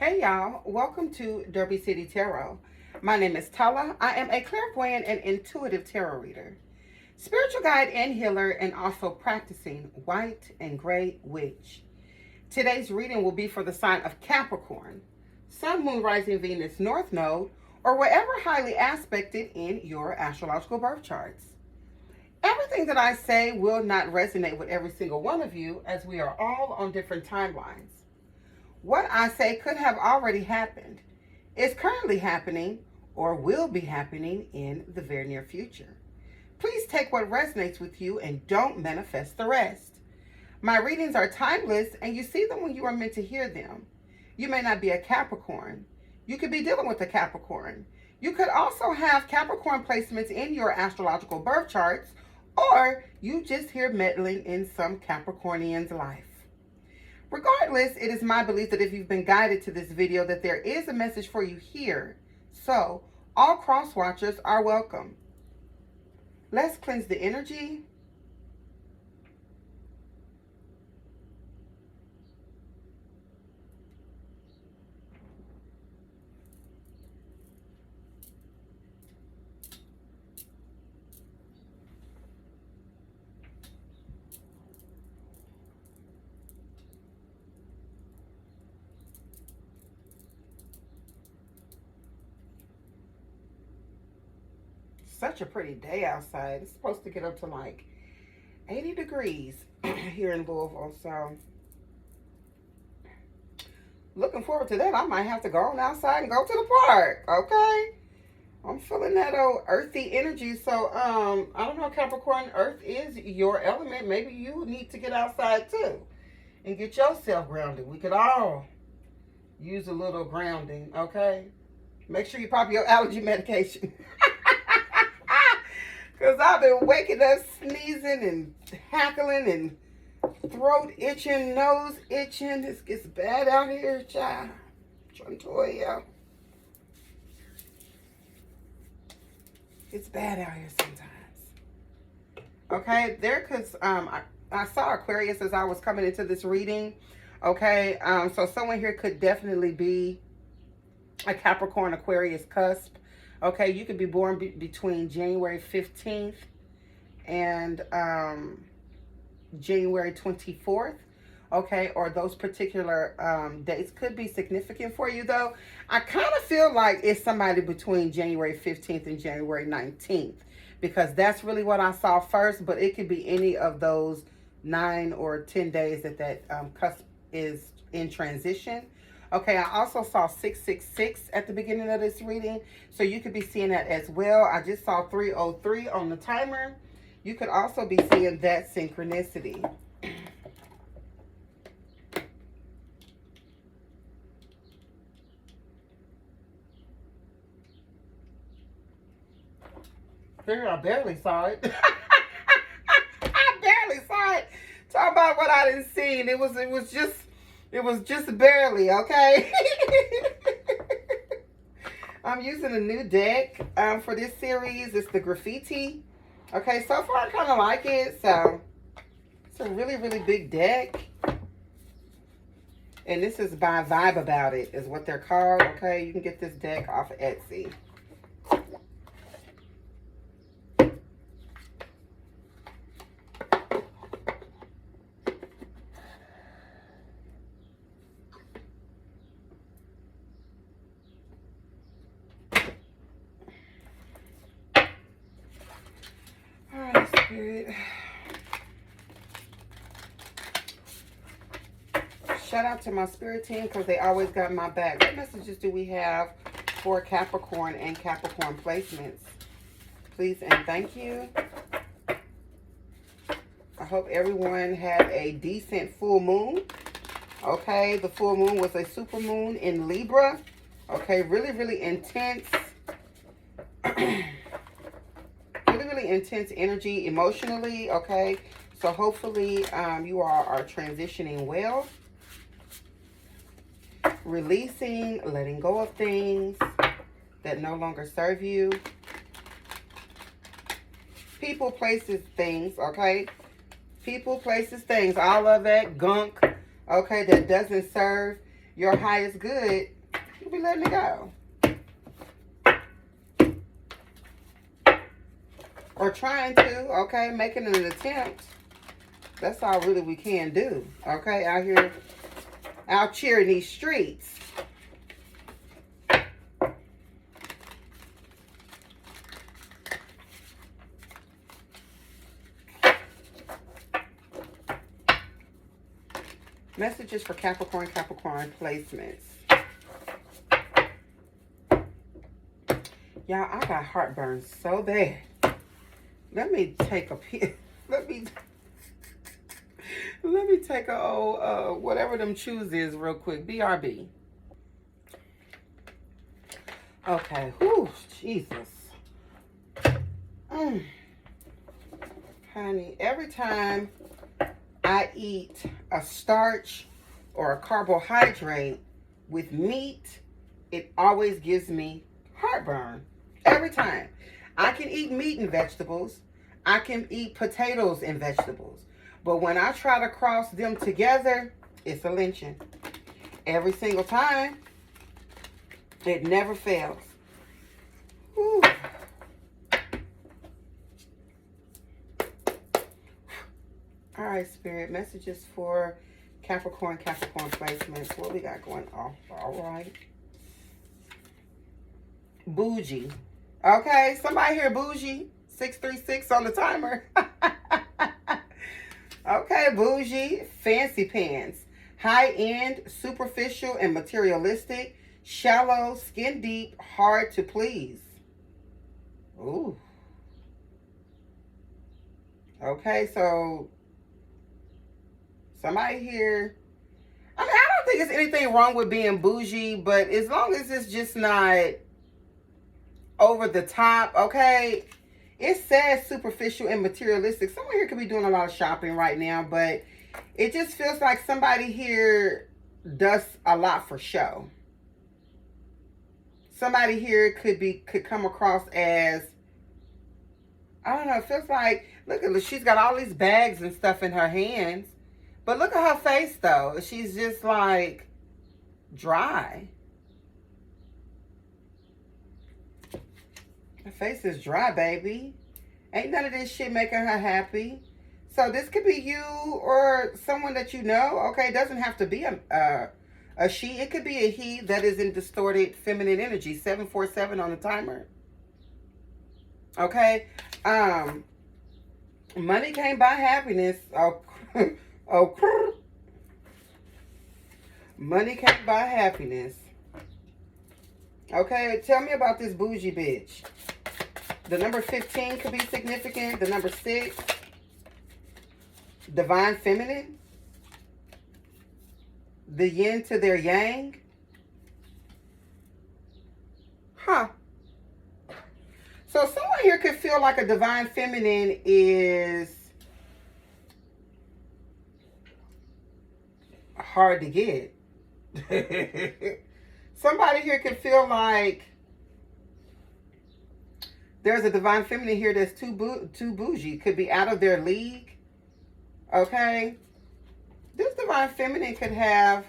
Hey y'all, welcome to Derby City Tarot. My name is Tala. I am a clairvoyant and intuitive tarot reader, spiritual guide and healer, and also practicing white and gray witch. Today's reading will be for the sign of Capricorn, Sun, Moon, Rising, Venus, North Node, or wherever highly aspected in your astrological birth charts. Everything that I say will not resonate with every single one of you, as we are all on different timelines. What I say could have already happened, is currently happening, or will be happening in the very near future. Please take what resonates with you and don't manifest the rest. My readings are timeless, and you see them when you are meant to hear them. You may not be a Capricorn. You could be dealing with a Capricorn. You could also have Capricorn placements in your astrological birth charts, or you just hear meddling in some Capricornian's life. Regardless, it is my belief that if you've been guided to this video, that there is a message for you here. So, all cross watchers are welcome. Let's cleanse the energy. Such a pretty day outside. It's supposed to get up to like 80 degrees here in Louisville. So, looking forward to that. I might have to go on outside and go to the park. Okay? I'm feeling that old earthy energy. So, I don't know, Capricorn, earth is your element. Maybe you need to get outside too and get yourself grounded. We could all use a little grounding, okay? Make sure you pop your allergy medication. Because I've been waking up sneezing and hackling and throat itching, nose itching. This gets bad out here, child. I'm trying to tell you. It's bad out here sometimes. Okay, because I saw Aquarius as I was coming into this reading. Okay, so someone here could definitely be a Capricorn Aquarius cusp. Okay, you could be born between January 15th and January 24th. Okay, or those particular dates could be significant for you, though. I kind of feel like it's somebody between January 15th and January 19th, because that's really what I saw first, but it could be any of those 9 or 10 days that cusp is in transition. Okay, I also saw 666 at the beginning of this reading, so you could be seeing that as well. I just saw 303 on the timer. You could also be seeing that synchronicity. Here, I barely saw it. I barely saw it. Talk about what I didn't see. It was just barely, okay? I'm using a new deck for this series. It's the Graffiti. Okay, so far I kind of like it. So, it's a really, really big deck. And this is by Vibe About It, is what they're called. Okay, you can get this deck off of Etsy. Spirit. Shout out to my spirit team, because they always got my back. What messages do we have for Capricorn and Capricorn placements? Please and thank you. I hope everyone had a decent full moon. Okay, the full moon was a super moon in Libra. Okay, really, really intense. Really intense energy emotionally. Okay, so hopefully you all are transitioning well, releasing, letting go of things that no longer serve you, people, places, things. Okay, people, places, things, all of that gunk, okay, that doesn't serve. your highest good, you'll be letting it go. Or trying to, okay, making an attempt. That's all really we can do, okay, out here, out here in these streets. Messages for Capricorn placements. Y'all, I got heartburn so bad. Let me take a let me take a old whatever them chews is real quick. BRB. Okay. Whew, Jesus. Honey, every time I eat a starch or a carbohydrate with meat, it always gives me heartburn. Every time. I can eat meat and vegetables. I can eat potatoes and vegetables. But when I try to cross them together, it's a lynching. Every single time. It never fails. Whew. All right, Spirit. Messages for Capricorn placements. What we got going on? All right. Bougie. Okay, somebody here bougie. 636 on the timer. Okay, bougie. Fancy pants. High-end, superficial, and materialistic. Shallow, skin deep, hard to please. Ooh. Okay, so somebody here. I mean, I don't think there's anything wrong with being bougie, but as long as it's just not over the top, okay? It says superficial and materialistic. Someone here could be doing a lot of shopping right now, but it just feels like somebody here does a lot for show. Somebody here could come across as, I don't know, it feels like, look at, she's got all these bags and stuff in her hands. But look at her face, though. She's just like dry. Her face is dry, baby. Ain't none of this shit making her happy. So this could be you or someone that you know. Okay, it doesn't have to be a she. It could be a he that is in distorted feminine energy. 747 on the timer. Okay. Money can't buy happiness. Oh, oh. Money can't buy happiness. Okay, tell me about this bougie bitch. The number 15 could be significant. The number 6. Divine feminine. The yin to their yang. Huh. So someone here could feel like a divine feminine is hard to get. Somebody here could feel like there's a divine feminine here that's too bougie. Could be out of their league. Okay. This divine feminine could have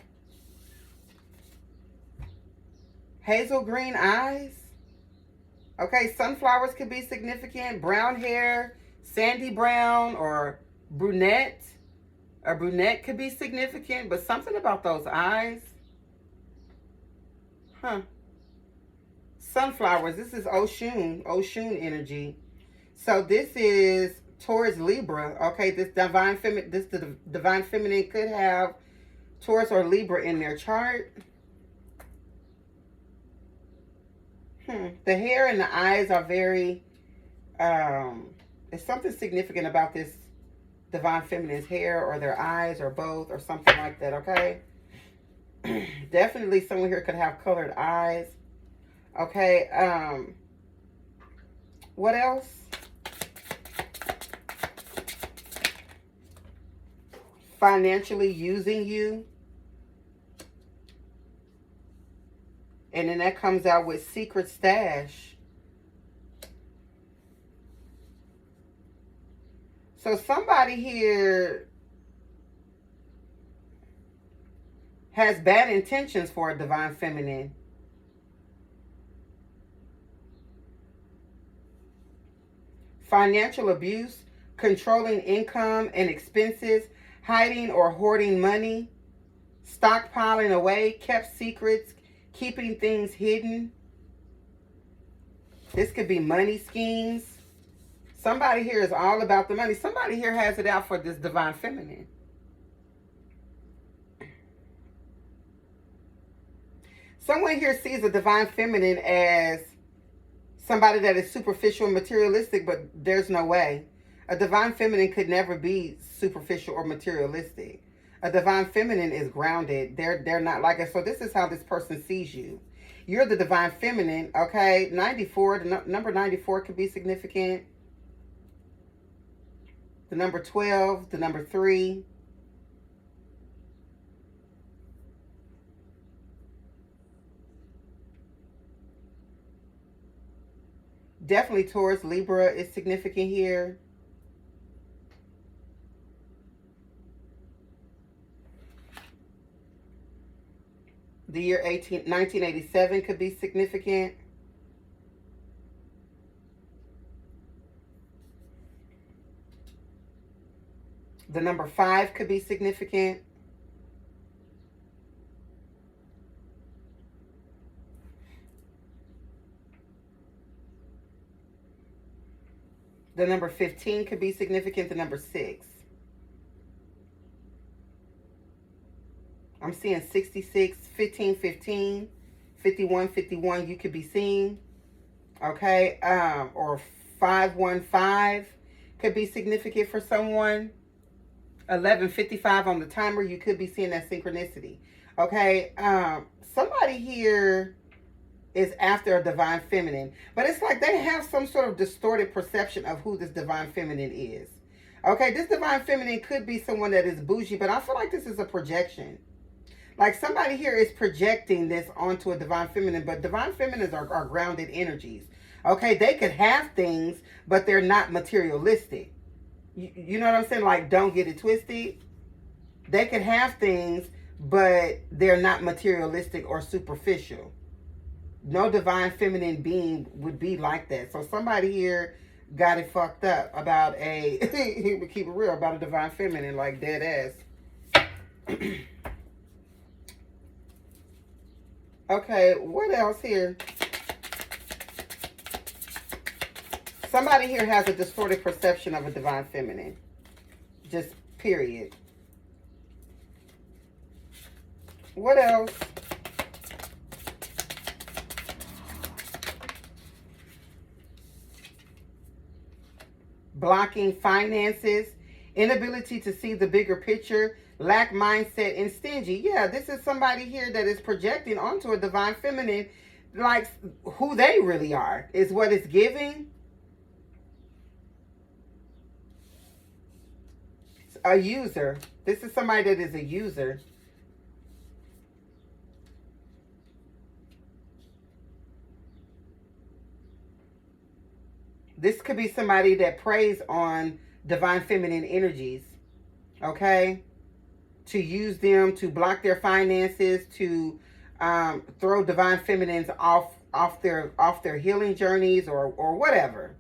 hazel green eyes. Okay, sunflowers could be significant. Brown hair, sandy brown, or brunette. A brunette could be significant, but something about those eyes. Huh. Sunflowers. This is Oshun energy. So this is Taurus Libra. Okay, this divine feminine could have Taurus or Libra in their chart. The hair and the eyes are very, there's something significant about this divine feminine's hair or their eyes or both or something like that, okay? Definitely someone here could have colored eyes. Okay, what else? Financially using you. And then that comes out with secret stash. So somebody here has bad intentions for a divine feminine. Financial abuse, controlling income and expenses, hiding or hoarding money, stockpiling away, kept secrets, keeping things hidden. This could be money schemes. Somebody here is all about the money. Somebody here has it out for this divine feminine. Someone here sees a divine feminine as somebody that is superficial and materialistic, but there's no way. A divine feminine could never be superficial or materialistic. A divine feminine is grounded. They're not like it. So this is how this person sees you. You're the divine feminine, okay? 94, the number 94 could be significant. The number 12, the number 3. Definitely Taurus, Libra is significant here. The year 1987 could be significant. The number 5 could be significant. The number 15 could be significant. The number 6. I'm seeing 66, 15, 15, 51, 51 you could be seeing. Okay. Or 515 could be significant for someone. 11:55 on the timer, you could be seeing that synchronicity. Okay. Somebody here is after a divine feminine, but it's like they have some sort of distorted perception of who this divine feminine is. Okay, this divine feminine could be someone that is bougie, but I feel like this is a projection. Like somebody here is projecting this onto a divine feminine, but divine feminines are grounded energies. Okay, they could have things, but they're not materialistic. You know what I'm saying? Like, don't get it twisted. They could have things, but they're not materialistic or superficial. No divine feminine being would be like that. So somebody here got it fucked up about he would keep it real about a divine feminine, like dead ass. Okay, what else here? Somebody here has a distorted perception of a divine feminine. Just period. What else? Blocking finances, inability to see the bigger picture, lack mindset, and stingy. Yeah, this is somebody here that is projecting onto a divine feminine, like who they really are, is what it's giving. A user. This is somebody that is a user. This could be somebody that preys on divine feminine energies, okay? To use them to block their finances, to throw divine feminines off their healing journeys or whatever,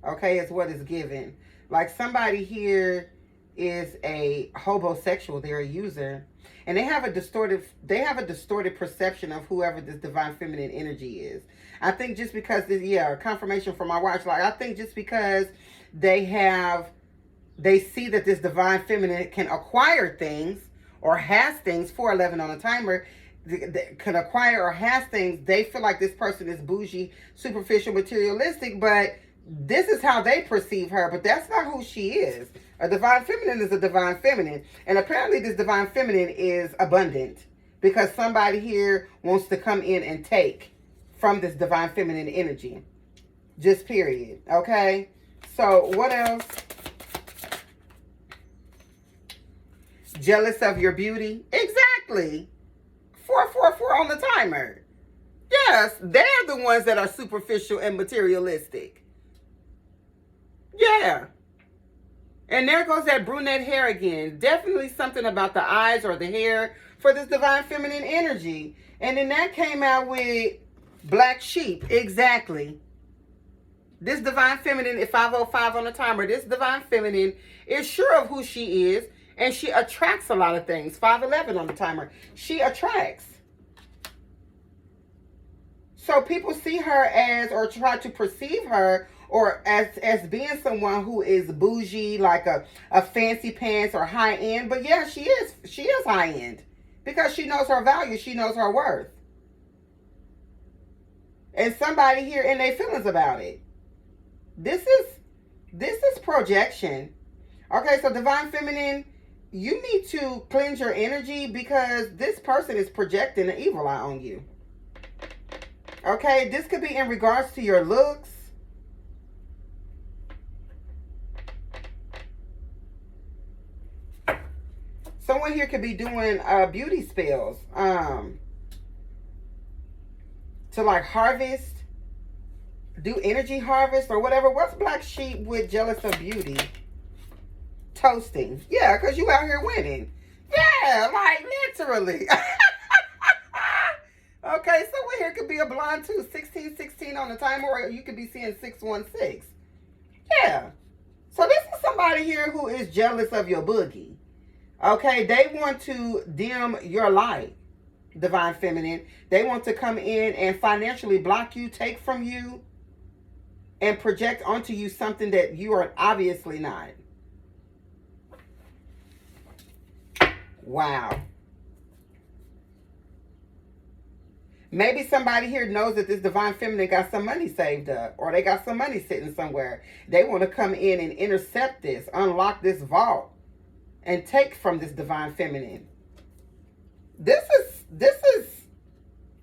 okay? Is what is given. Like somebody here is a homosexual. They're a user, and they have a distorted perception of whoever this divine feminine energy is. I think just because confirmation from my watch, like I think just because they see that this divine feminine can acquire things or has things, 411 on a timer, can acquire or has things, they feel like this person is bougie, superficial, materialistic, but this is how they perceive her, but that's not who she is. A divine feminine is a divine feminine, and apparently this divine feminine is abundant because somebody here wants to come in and take from this divine feminine energy. Just period. Okay? So what else? Jealous of your beauty. Exactly. 444 on the timer. Yes, they're the ones that are superficial and materialistic. Yeah. And there goes that brunette hair again. Definitely something about the eyes or the hair for this divine feminine energy. And then that came out with black sheep. Exactly. This divine feminine, at 5:05 on the timer, this divine feminine is sure of who she is, and she attracts a lot of things. 5:11 on the timer. She attracts. So people see her as, or try to perceive her, or as being someone who is bougie, like a fancy pants or high end. But yeah, she is high end because she knows her value. She knows her worth. And somebody here in their feelings about it. This is projection. Okay, so divine feminine, you need to cleanse your energy because this person is projecting an evil eye on you. Okay, this could be in regards to your looks. Someone here could be doing beauty spells to like harvest, do energy harvest or whatever. What's black sheep with jealous of beauty? Toasting. Yeah, because you out here winning. Yeah, like literally. Okay, someone here could be a blonde too. 1616 on the timer, or you could be seeing 616. Yeah. So this is somebody here who is jealous of your boogie. Okay, they want to dim your light, divine feminine. They want to come in and financially block you, take from you, and project onto you something that you are obviously not. Wow. Maybe somebody here knows that this divine feminine got some money saved up, or they got some money sitting somewhere. They want to come in and intercept this, unlock this vault, and take from this divine feminine. This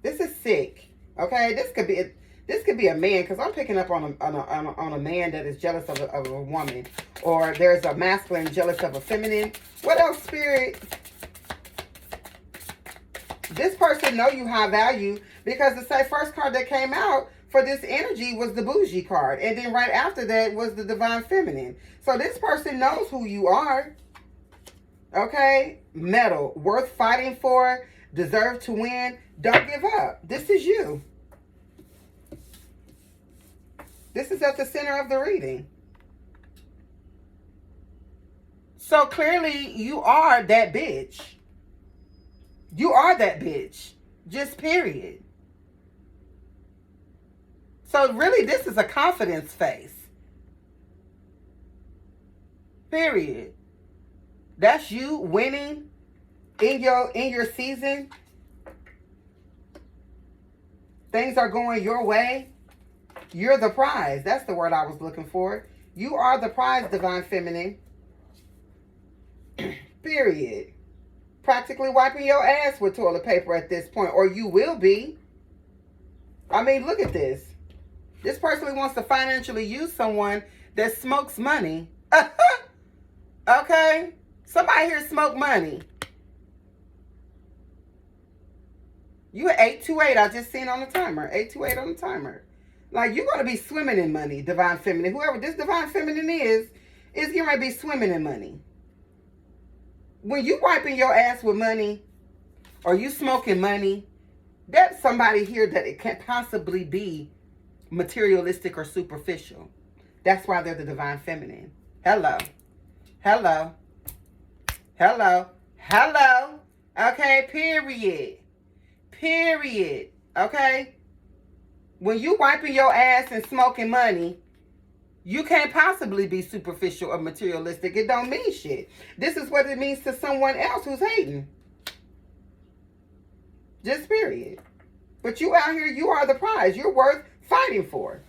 is sick. Okay, this could be a man, because I'm picking up on a man that is jealous of a woman, or there's a masculine jealous of a feminine. What else, spirit? This person know you high value, because the first card that came out for this energy was the bougie card. And then right after that was the divine feminine. So this person knows who you are. Okay? Metal. Worth fighting for. Deserve to win. Don't give up. This is you. This is at the center of the reading. So clearly you are that bitch. You are that bitch. Just period. So really this is a confidence face. Period. That's you winning in your season. Things are going your way. You're the prize. That's the word I was looking for. You are the prize, divine feminine. Period. Practically wiping your ass with toilet paper at this point, or you will be. I mean, look at this. This person wants to financially use someone that smokes money. Okay? Somebody here smoke money. You at 828, I just seen on the timer. 828 on the timer. Like, you're going to be swimming in money, divine feminine. Whoever this divine feminine is getting ready to be swimming in money. When you wiping your ass with money, or you smoking money, that's somebody here that it can't possibly be materialistic or superficial. That's why they're the divine feminine. Hello. Hello. Hello. Hello. Okay, period. Period. Okay? When you wiping your ass and smoking money, you can't possibly be superficial or materialistic. It don't mean shit. This is what it means to someone else who's hating. Just period. But you out here, you are the prize. You're worth fighting for.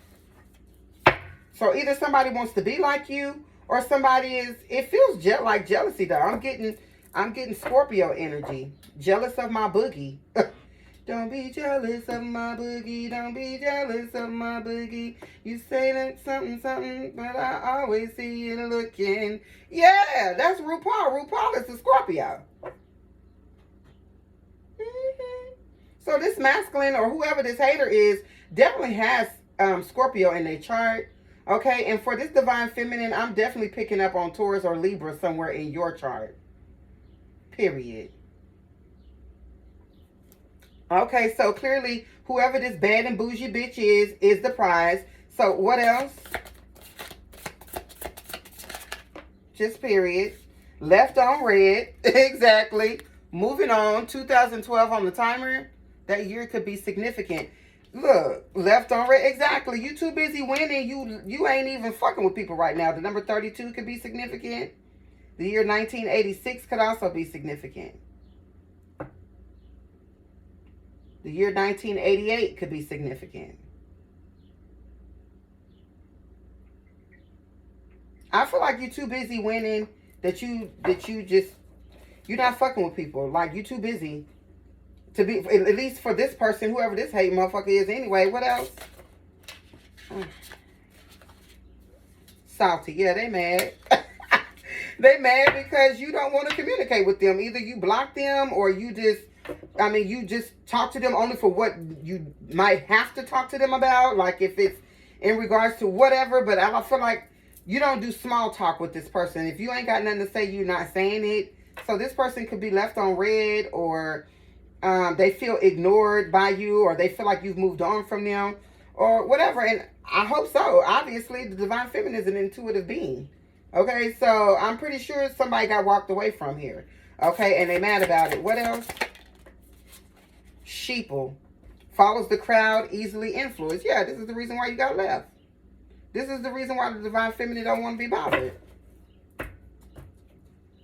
So either somebody wants to be like you, or somebody is, it feels like jealousy though. I'm getting Scorpio energy. Jealous of my boogie. Don't be jealous of my boogie. Don't be jealous of my boogie. You say that something, but I always see you looking. Yeah, that's RuPaul. RuPaul is a Scorpio. So this masculine, or whoever this hater is, definitely has Scorpio in their chart. Okay, and for this divine feminine, I'm definitely picking up on Taurus or Libra somewhere in your chart. Period. Okay, so clearly whoever this bad and bougie bitch is the prize. So what else? Just period. Left on red. Exactly. Moving on. 2012 on the timer. That year could be significant. Look, left on red. Exactly. You too busy winning. You ain't even fucking with people right now. The number 32 could be significant. The year 1986 could also be significant. The year 1988 could be significant. I feel like you're too busy winning that you're not fucking with people. Like, you too busy to be, at least for this person, whoever this hate motherfucker is anyway. What else? Salty. Yeah, they mad. They mad because you don't want to communicate with them. Either you block them or you just talk to them only for what you might have to talk to them about. Like if it's in regards to whatever. But I feel like you don't do small talk with this person. If you ain't got nothing to say, you're not saying it. So this person could be left on red, or they feel ignored by you, or they feel like you've moved on from them, or whatever. And I hope so. Obviously, the divine feminine is an intuitive being. Okay, so I'm pretty sure somebody got walked away from here. Okay, and they mad about it. What else? Sheeple. Follows the crowd, easily influenced. Yeah, this is the reason why you got left. This is the reason why the divine feminine don't want to be bothered.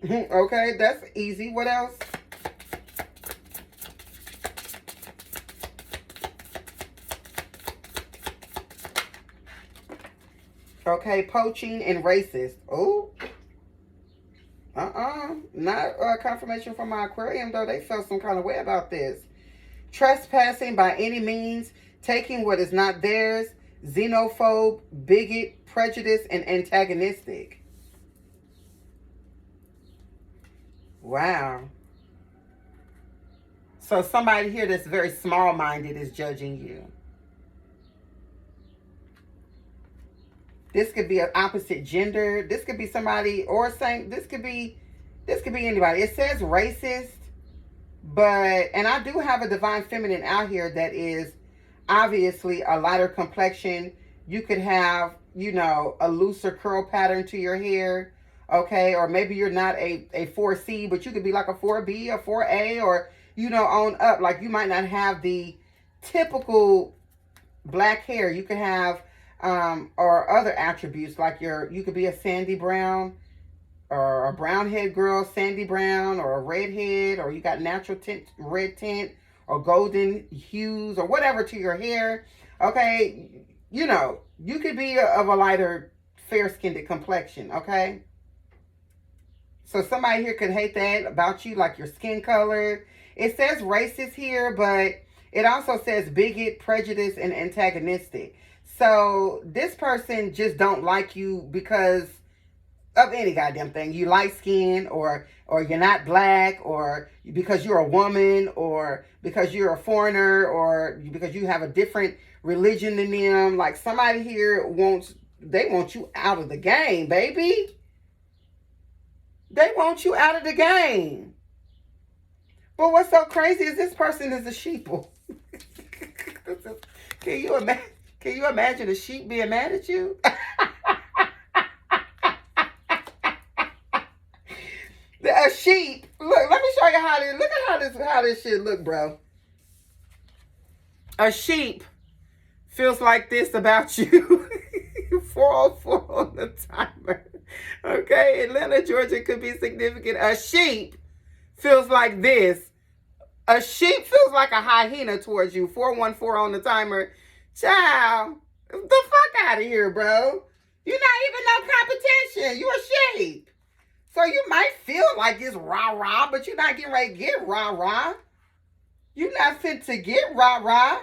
Okay, that's easy. What else? Okay, poaching and racist. Oh. Not confirmation from my Aquarium, though. They felt some kind of way about this. Trespassing by any means, taking what is not theirs, xenophobe, bigot, prejudice, and antagonistic. Wow. So somebody here that's very small-minded is judging you. This could be an opposite gender. This could be somebody, or same. This could be anybody. It says racist, and I do have a divine feminine out here that is obviously a lighter complexion. You could have, a looser curl pattern to your hair. Okay, or maybe you're not a 4C, but you could be like a 4B or 4A, or on up. Like, you might not have the typical black hair. You could have or other attributes, like you could be a sandy brown, or a brown head girl, sandy brown, or a redhead, or you got natural tint, red tint, or golden hues, or whatever to your hair. Okay, you could be of a lighter, fair-skinned complexion. Okay, so somebody here could hate that about you, like your skin color. It says racist here, but it also says bigot, prejudice, and antagonistic. So this person just don't like you because of any goddamn thing. You light skin, or you're not black, or because you're a woman, or because you're a foreigner, or because you have a different religion than them. Like, somebody here want you out of the game, baby. They want you out of the game. But what's so crazy is this person is a sheeple. Can you imagine a sheep being mad at you? A sheep. Look, let me show you how this. Look at how this shit look, bro. A sheep feels like this about you. 404 on the timer. Okay, Atlanta, Georgia could be significant. A sheep feels like this. A sheep feels like a hyena towards you. 414 on the timer. Child, the fuck out of here, bro. You're not even no competition. You a sheep. So you might feel like it's rah-rah, but you're not getting ready to get rah-rah. You're not fit to get rah-rah.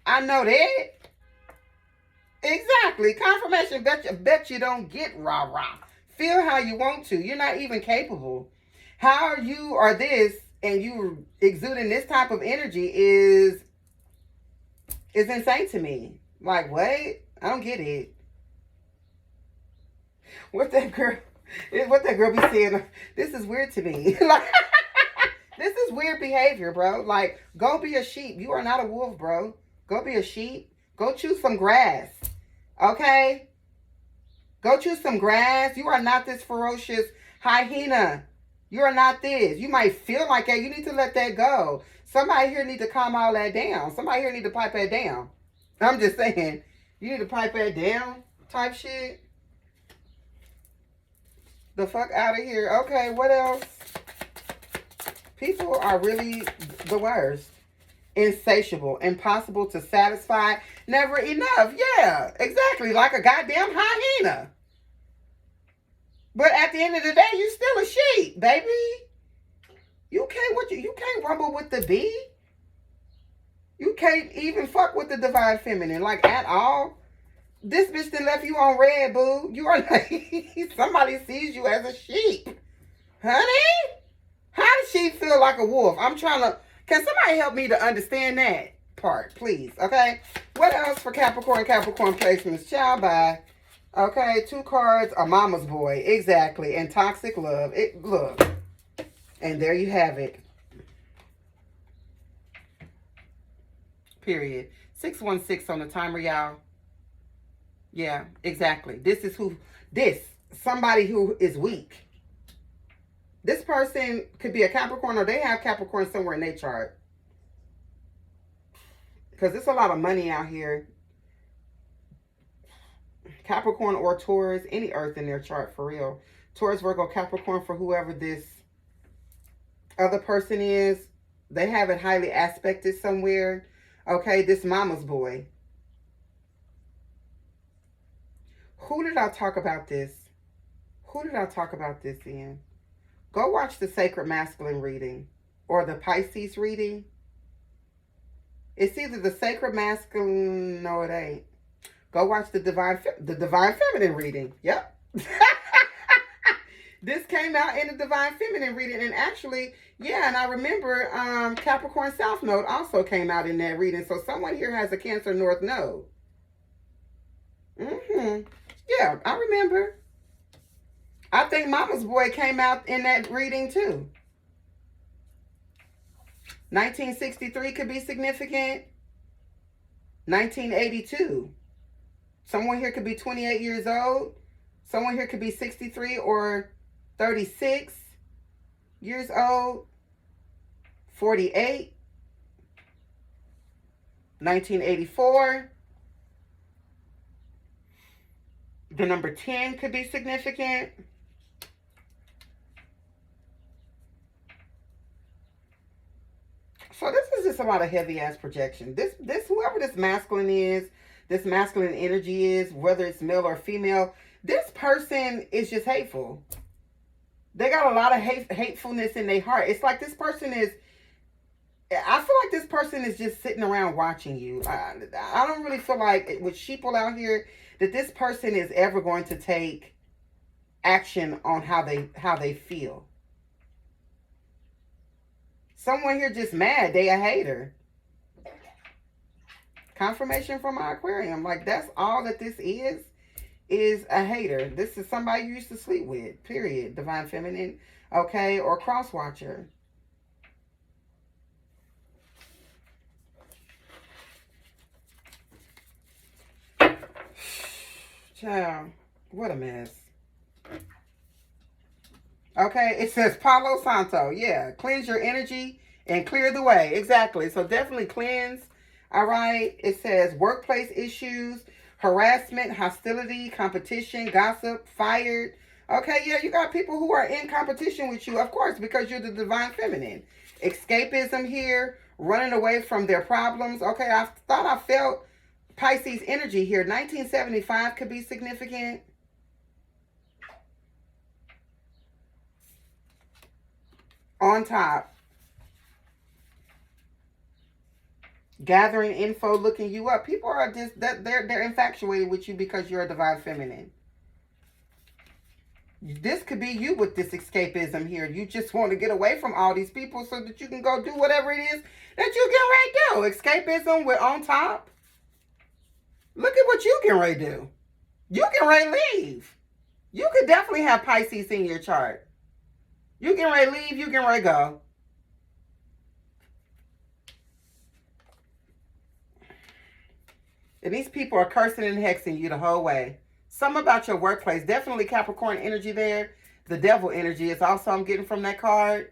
I know that. Exactly. Confirmation, bet you don't get rah-rah. Feel how you want to. You're not even capable. How you are this and you exuding this type of energy is insane to me. Like, what? I don't get it. What that girl be saying? This is weird to me. Like, This is weird behavior, bro. Like, go be a sheep. You are not a wolf, bro. Go be a sheep. Go choose some grass. Okay? Go choose some grass. You are not this ferocious hyena. You are not this. You might feel like that. You need to let that go. Somebody here need to calm all that down. Somebody here need to pipe that down. I'm just saying. You need to pipe that down type shit. The fuck out of here. Okay, what else? People are really the worst. Insatiable, impossible to satisfy, never enough. Yeah, exactly. Like a goddamn hyena. But at the end of the day, you still a sheep, baby. You can't rumble with the bee. You can't even fuck with the divine feminine, like at all. This bitch that left you on red, boo. You are like somebody sees you as a sheep. Honey? How does she feel like a wolf? I'm trying to... Can somebody help me to understand that part, please? Okay? What else for Capricorn placements? Ciao, bye. Okay, 2 cards. A mama's boy. Exactly. And toxic love. Look. And there you have it. Period. 616 on the timer, y'all. Yeah, exactly. Somebody who is weak. This person could be a Capricorn, or they have Capricorn somewhere in their chart. Because there's a lot of money out here. Capricorn or Taurus, any earth in their chart, for real. Taurus, Virgo, Capricorn, for whoever this other person is. They have it highly aspected somewhere. Okay, this mama's boy. Who did I talk about this? Who did I talk about this in? Go watch the Sacred Masculine reading or the Pisces reading. It's either the Sacred Masculine, no it ain't. Go watch the Divine Feminine reading. Yep. This came out in the Divine Feminine reading, and actually, yeah, and I remember Capricorn South Node also came out in that reading. So someone here has a Cancer North Node. Yeah, I remember. I think Mama's Boy came out in that reading too. 1963 could be significant. 1982. Someone here could be 28 years old. Someone here could be 63 or 36 years old. 48. 1984. The number 10 could be significant. So this is just a lot of heavy ass projection. This whoever this masculine is, this masculine energy is, whether it's male or female, this person is just hateful. They got a lot of hatefulness in their heart. It's like this person is, I feel like this person is just sitting around watching you. I don't really feel like with sheeple out here that this person is ever going to take action on how they feel. Someone here just mad. They a hater. Confirmation from my Aquarium. Like, that's all that this is a hater. This is somebody you used to sleep with. Period. Divine Feminine. Okay. Or cross watcher. Child. What a mess. Okay, it says Palo Santo. Yeah, cleanse your energy and clear the way. Exactly. So definitely cleanse. All right. It says workplace issues, harassment, hostility, competition, gossip, fired. Okay, yeah, you got people who are in competition with you, of course, because you're the Divine Feminine. Escapism here, running away from their problems. Okay, I thought I felt Pisces energy here. 1975 could be significant. On top, gathering info, looking you up. People are just they're infatuated with you because you're a Divine Feminine. This could be you with this escapism here. You just want to get away from all these people so that you can go do whatever it is that you get ready to do. Escapism with on top. Look at what you can ready to do. You can ready to leave. You could definitely have Pisces in your chart. You can ready to leave, you can ready to go. And these people are cursing and hexing you the whole way. Something about your workplace. Definitely Capricorn energy there. The devil energy is also I'm getting from that card.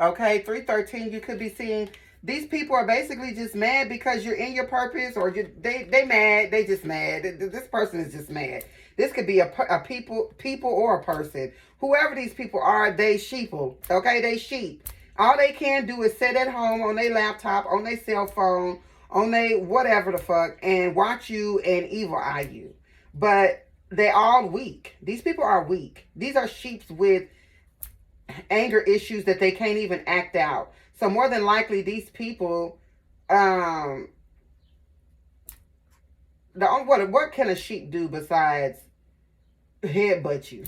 Okay, 313, you could be seeing these people are basically just mad because you're in your purpose, or they mad. They just mad. This person is just mad. This could be a people or a person. Whoever these people are, they sheeple. Okay, they sheep. All they can do is sit at home on their laptop, on their cell phone, on their whatever the fuck, and watch you and evil eye you. But they're all weak. These people are weak. These are sheeps with anger issues that they can't even act out. So more than likely, these people, the only what can a sheep do besides headbutt you?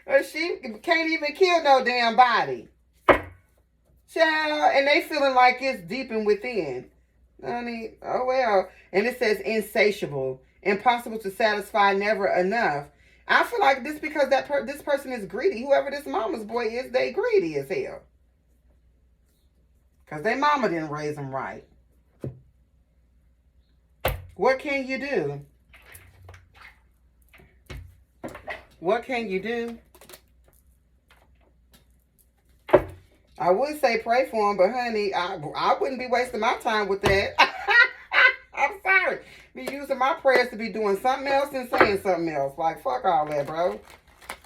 A sheep can't even kill no damn body. Child, and they feeling like it's deep and within. Honey, oh well. And it says insatiable, impossible to satisfy, never enough. I feel like this because this person is greedy. Whoever this mama's boy is, they greedy as hell. Because their mama didn't raise them right. What can you do? What can you do? I would say pray for them, but honey, I wouldn't be wasting my time with that. I'm sorry. Be using my prayers to be doing something else and saying something else. Like, fuck all that, bro.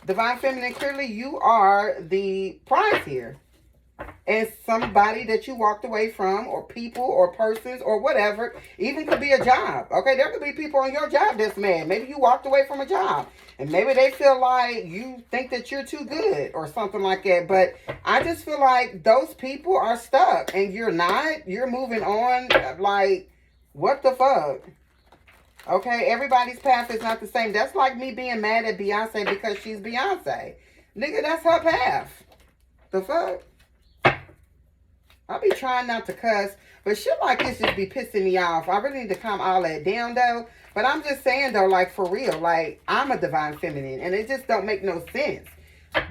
Divine Feminine, clearly you are the prize here. And somebody that you walked away from, or people, or persons, or whatever, even could be a job. Okay, there could be people on your job that's mad. Maybe you walked away from a job. And maybe they feel like you think that you're too good or something like that. But I just feel like those people are stuck and you're not. You're moving on. Like, what the fuck? Okay, everybody's path is not the same. That's like me being mad at Beyonce because she's Beyonce. Nigga, that's her path. The fuck? I'll be trying not to cuss, but shit like this just be pissing me off. I really need to calm all that down, though. But I'm just saying, though, like, for real, like, I'm a divine feminine, and it just don't make no sense.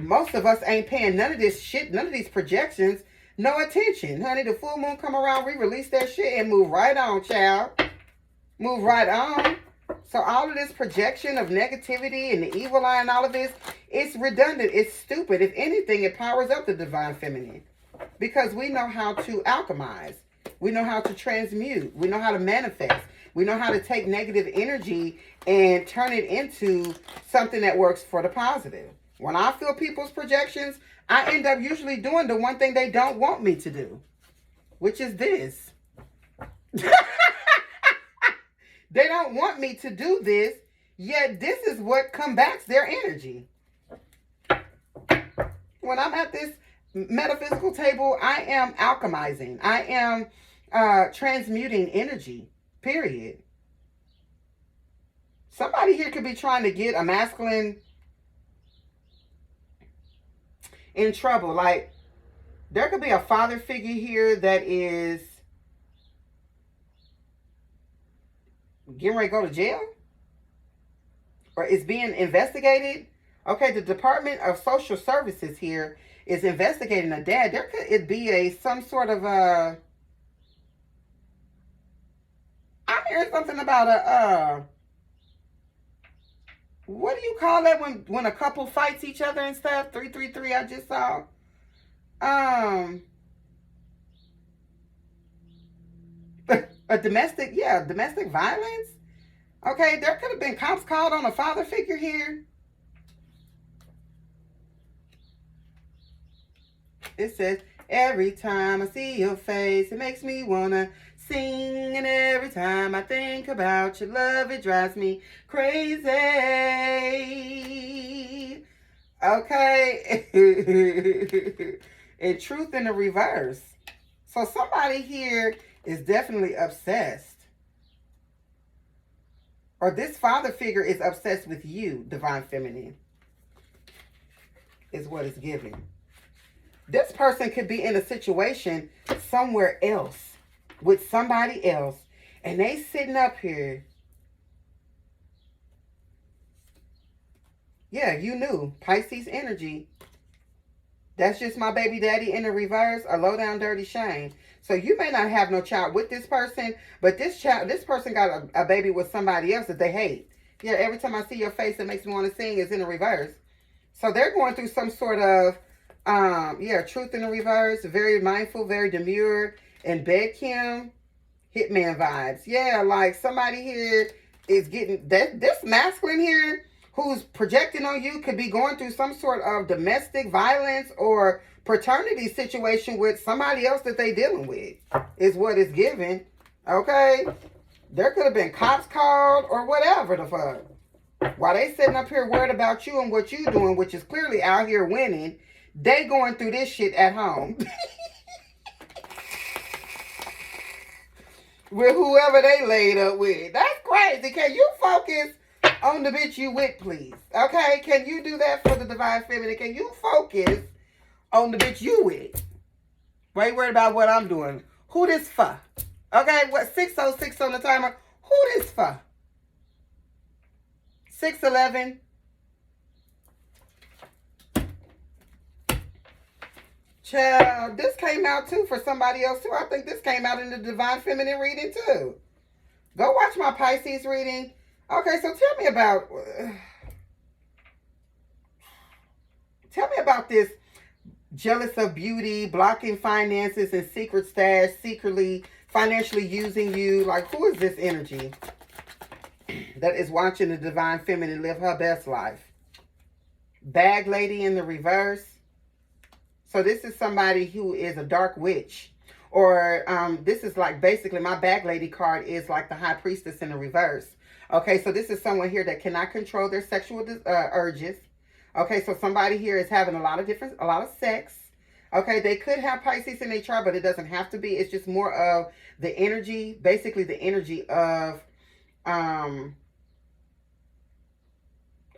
Most of us ain't paying none of this shit, none of these projections, no attention. Honey, the full moon come around, we release that shit and move right on, child. Move right on. So all of this projection of negativity and the evil eye and all of this, it's redundant. It's stupid. If anything, it powers up the divine feminine. Because we know how to alchemize. We know how to transmute. We know how to manifest. We know how to take negative energy and turn it into something that works for the positive. When I feel people's projections, I end up usually doing the one thing they don't want me to do, which is this. They don't want me to do this, yet this is what combats their energy. When I'm at this metaphysical table, I am alchemizing. I am transmuting energy, period. Somebody here could be trying to get a masculine in trouble. Like, there could be a father figure here that is getting ready to go to jail or is being investigated. Okay, the Department of Social Services here is investigating a dad. There could it be some sort of I'm hearing something about what do you call that when a couple fights each other and stuff? 333 I just saw. A domestic violence. Okay, there could have been cops called on a father figure here. It says, every time I see your face, it makes me wanna sing. And every time I think about your love, it drives me crazy. Okay. And truth in the reverse. So somebody here is definitely obsessed. Or this father figure is obsessed with you, divine feminine. Is what it's giving. This person could be in a situation somewhere else with somebody else. And they sitting up here. Yeah, you knew. Pisces energy. That's just my baby daddy in the reverse, a low down dirty shame. So you may not have no child with this person, but this person got a baby with somebody else that they hate. Yeah, every time I see your face, it makes me want to sing is in the reverse. So they're going through some sort of, truth in the reverse, very mindful, very demure, and bed Kim, hitman vibes. Yeah, like somebody here is getting, this masculine here who's projecting on you could be going through some sort of domestic violence or paternity situation with somebody else that they dealing with, is what it's giving. Okay? There could have been cops called or whatever the fuck. While they sitting up here worried about you and what you doing, which is clearly out here winning, they going through this shit at home. With whoever they laid up with. That's crazy. Can you focus on the bitch you with, please? Okay? Can you do that for the divine feminine? Can you focus on the bitch you with? Why you worried about what I'm doing? Who this for? Okay? What, 606 on the timer? Who this for? 611. Child, this came out too for somebody else too. I think this came out in the divine feminine reading too. Go watch my Pisces reading. Okay, so tell me about this jealous of beauty, blocking finances and secret stash, secretly financially using you. Like, who is this energy that is watching the divine feminine live her best life? Bag lady in the reverse. So this is somebody who is a dark witch. Or this is like basically my bag lady card is like the high priestess in the reverse. Okay, so this is someone here that cannot control their sexual urges. Okay, so somebody here is having a lot of sex. Okay, they could have Pisces in their chart, but it doesn't have to be. It's just more of the energy, basically the energy of a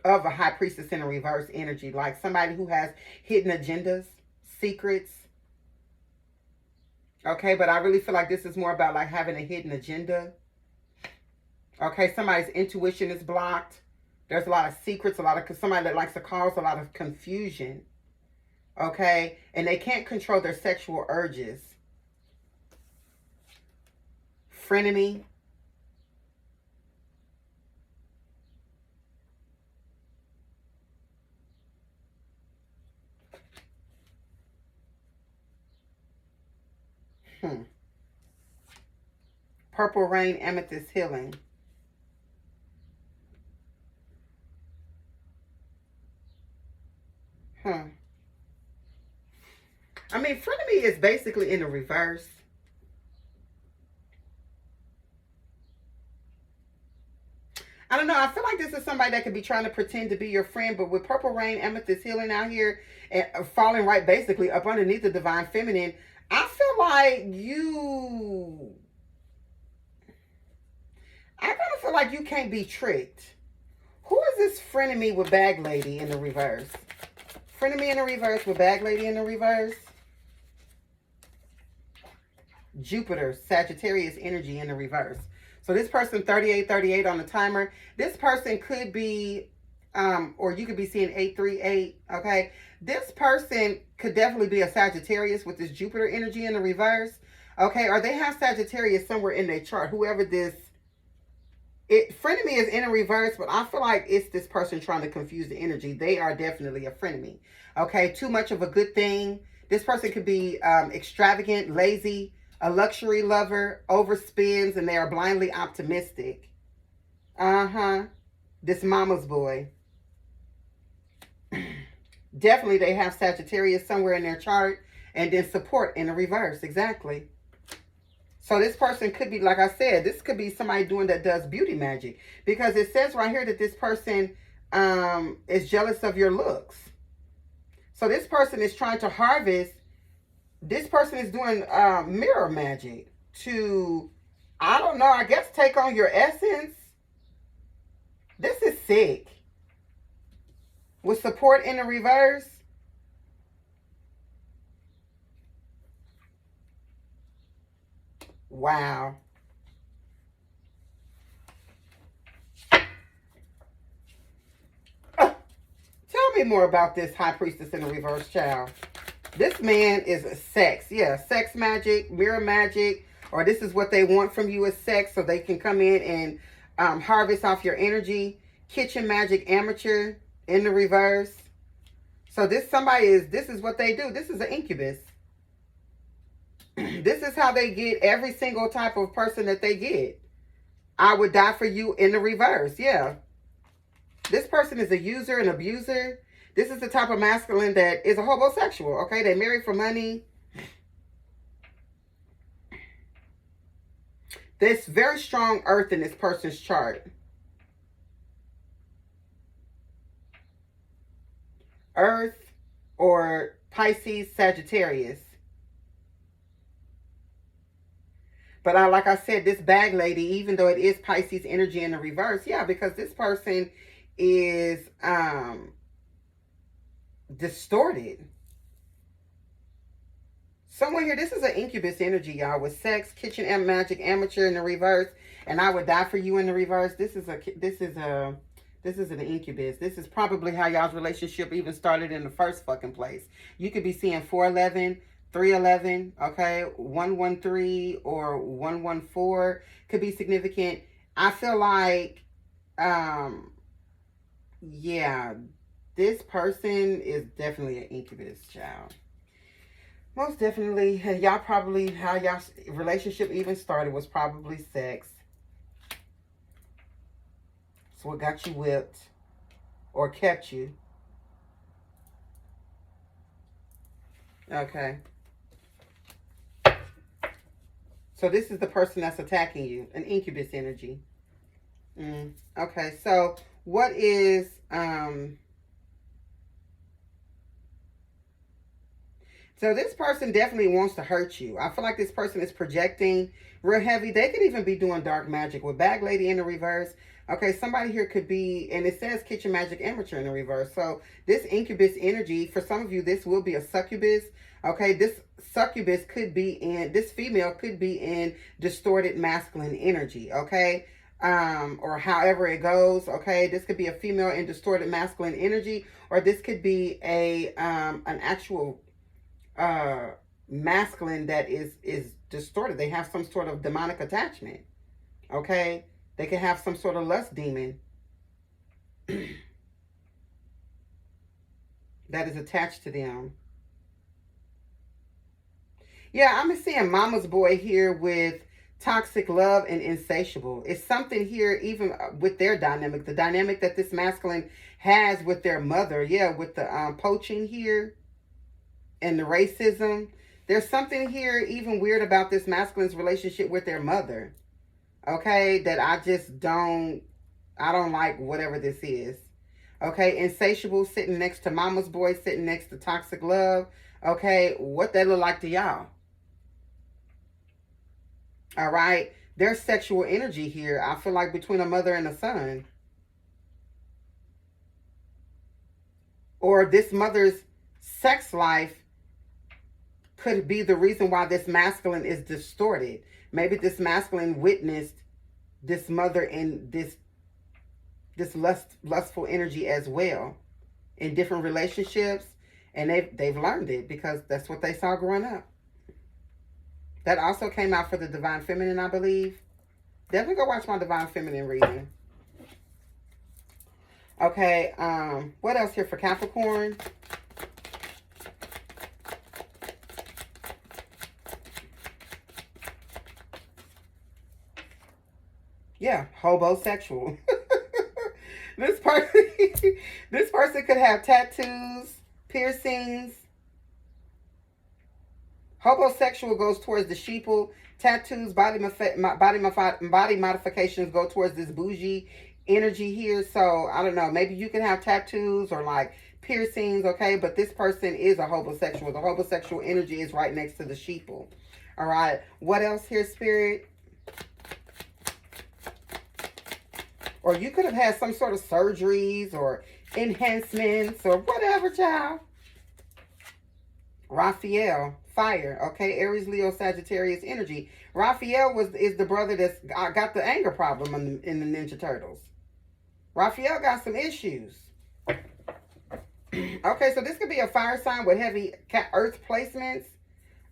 high priestess in a reverse energy, like somebody who has hidden agendas, secrets. Okay, but I really feel like this is more about like having a hidden agenda. Okay, somebody's intuition is blocked. There's a lot of secrets, somebody that likes to cause a lot of confusion. Okay, and they can't control their sexual urges. Frenemy. Purple rain, amethyst healing. I mean, frenemy is basically in the reverse. I don't know. I feel like this is somebody that could be trying to pretend to be your friend, but with purple rain, amethyst healing out here, and falling right basically up underneath the divine feminine, I feel like I kind of feel like you can't be tricked. Who is this frenemy with bag lady in the reverse? Frenemy in the reverse with bag lady in the reverse. Jupiter, Sagittarius energy in the reverse. So this person, 3838 on the timer. This person could be, or you could be seeing 838, okay? This person could definitely be a Sagittarius with this Jupiter energy in the reverse, okay? Or they have Sagittarius somewhere in their chart, whoever this, frenemy is in a reverse, but I feel like it's this person trying to confuse the energy. They are definitely a frenemy, okay? Too much of a good thing. This person could be extravagant, lazy, a luxury lover, overspends, and they are blindly optimistic. This mama's boy. Definitely they have Sagittarius somewhere in their chart, and then support in the reverse. Exactly. So this person could be, like I said, this could be somebody that does beauty magic. Because it says right here that this person is jealous of your looks. So this person is trying to harvest. This person is doing mirror magic to, I don't know, I guess take on your essence. This is sick. With support in the reverse. Wow. Tell me more about this high priestess in the reverse, child. This man is a sex. Yeah, sex magic, mirror magic, or this is what they want from you is sex so they can come in and harvest off your energy. Kitchen magic amateur in the reverse. So this is what they do. This is an incubus. This is how they get every single type of person that they get. I would die for you in the reverse. Yeah. This person is a user, an abuser. This is the type of masculine that is a homosexual. Okay, they marry for money. There's very strong earth in this person's chart. Earth or Pisces, Sagittarius. But like I said, this bag lady, even though it is Pisces energy in the reverse, yeah, because this person is distorted. Somewhere here, this is an incubus energy, y'all, with sex, kitchen and magic, amateur in the reverse, and I would die for you in the reverse. This is an incubus. This is probably how y'all's relationship even started in the first fucking place. You could be seeing 411, 311, okay, 113 or 114 could be significant. I feel like, yeah, this person is definitely an incubus, child. Most definitely, y'all probably, how y'all relationship even started was probably sex. It's what got you whipped or kept you. Okay. So this is the person that's attacking you, an incubus energy. Okay, so what is, so this person definitely wants to hurt you. I feel like this person is projecting real heavy. They could even be doing dark magic with bag lady in the reverse. Okay, somebody here could be, and it says kitchen magic amateur in the reverse. So this incubus energy, for some of you, this will be a succubus. Okay, this succubus could be in, this female could be in distorted masculine energy. Okay, or however it goes. Okay, this could be a female in distorted masculine energy, or this could be a an actual masculine that is distorted. They have some sort of demonic attachment. Okay, they can have some sort of lust demon that is attached to them. Yeah, I'm seeing mama's boy here with toxic love and insatiable. It's something here even with their dynamic, the dynamic that this masculine has with their mother. Yeah, with the poaching here and the racism. There's something here even weird about this masculine's relationship with their mother. Okay, that I don't like whatever this is. Okay, insatiable sitting next to mama's boy, sitting next to toxic love. Okay, what that look like to y'all? All right, there's sexual energy here. I feel like between a mother and a son. Or this mother's sex life could be the reason why this masculine is distorted. Maybe this masculine witnessed this mother in this lustful energy as well in different relationships, and they've learned it because that's what they saw growing up. That also came out for the Divine Feminine, I believe. Definitely go watch my Divine Feminine reading. Okay, what else here for Capricorn? Yeah, hobosexual. This person could have tattoos, piercings. Hobosexual goes towards the sheeple. Tattoos, body modifications go towards this bougie energy here. So, I don't know. Maybe you can have tattoos or like piercings, okay? But this person is a hobosexual. The hobosexual energy is right next to the sheeple. All right. What else here, Spirit? Or you could have had some sort of surgeries or enhancements or whatever, child. Raphael, fire, okay? Aries, Leo, Sagittarius energy. Raphael is the brother that's got the anger problem in the Ninja Turtles. Raphael got some issues. Okay, so this could be a fire sign with heavy earth placements.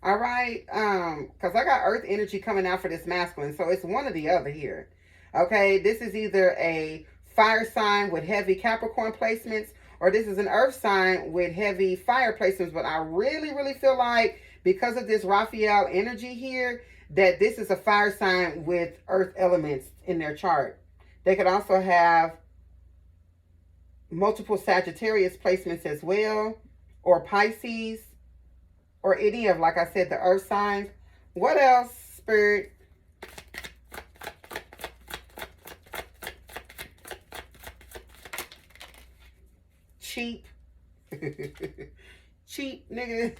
All right, because I got earth energy coming out for this masculine, so it's one or the other here. Okay, this is either a fire sign with heavy Capricorn placements, or this is an earth sign with heavy fire placements. But I really, really feel like because of this Raphael energy here, that this is a fire sign with earth elements in their chart. They could also have multiple Sagittarius placements as well, or Pisces, or any of, like I said, the earth signs. What else, Spirit? Cheap. Cheap, nigga.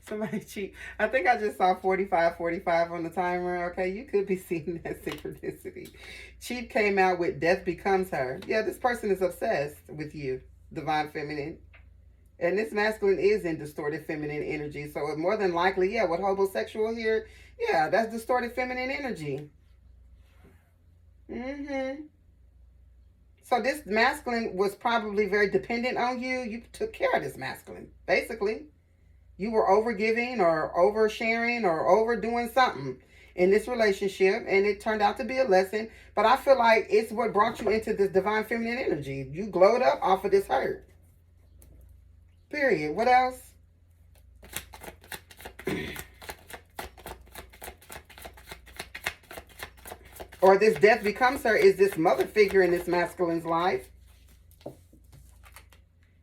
Somebody cheap. I think I just saw 45 on the timer. Okay, you could be seeing that synchronicity. Cheap came out with Death Becomes Her. Yeah, this person is obsessed with you, Divine Feminine. And this masculine is in distorted feminine energy. So more than likely, yeah, with homosexual here, yeah, that's distorted feminine energy. So this masculine was probably very dependent on you. You took care of this masculine, basically. You were overgiving or oversharing or overdoing something in this relationship, and it turned out to be a lesson. But I feel like it's what brought you into this divine feminine energy. You glowed up off of this hurt. Period. What else? Or this Death Becomes Her is this mother figure in this masculine's life.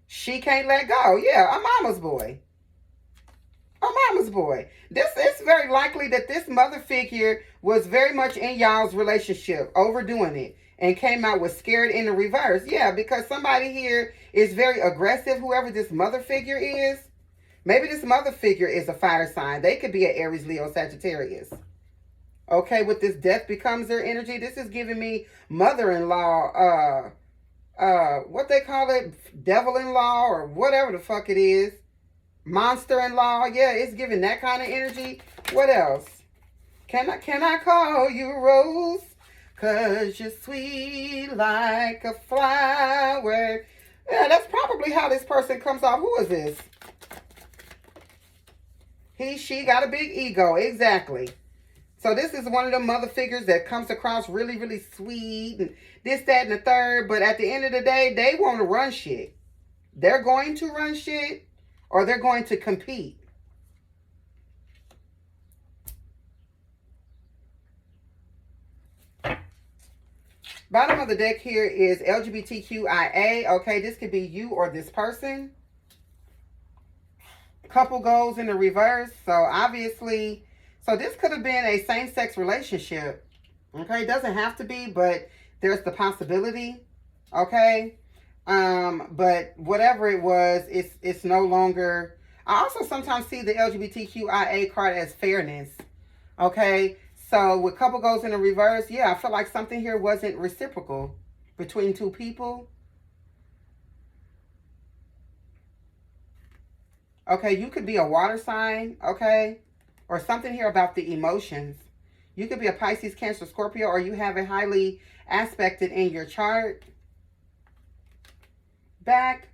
She can't let go. Yeah, a mama's boy. A mama's boy. This is very likely that this mother figure was very much in y'all's relationship, overdoing it, and came out with scared in the reverse. Yeah, because somebody here is very aggressive, whoever this mother figure is. Maybe this mother figure is a fire sign. They could be an Aries, Leo, Sagittarius. Okay, with this Death Becomes Her energy, this is giving me mother-in-law, what they call it, devil-in-law, or whatever the fuck it is. Monster-in-law. Yeah, it's giving that kind of energy. What else? Can I call you Rose? 'Cause you're sweet like a flower. Yeah, that's probably how this person comes off. Who is this? She got a big ego. Exactly. So this is one of the mother figures that comes across really, really sweet and this, that, and the third. But at the end of the day, they want to run shit. They're going to run shit, or they're going to compete. Bottom of the deck here is LGBTQIA. Okay, this could be you or this person. Couple goals in the reverse. So obviously, so this could have been a same-sex relationship. Okay, it doesn't have to be, but there's the possibility. Okay, but whatever it was, it's no longer. I also sometimes see the LGBTQIA card as fairness. Okay, so with couple goes in the reverse, yeah, I feel like something here wasn't reciprocal between two people. Okay, you could be a water sign, okay, or something here about the emotions. You could be a Pisces, Cancer, Scorpio, or you have it highly aspected in your chart. Back,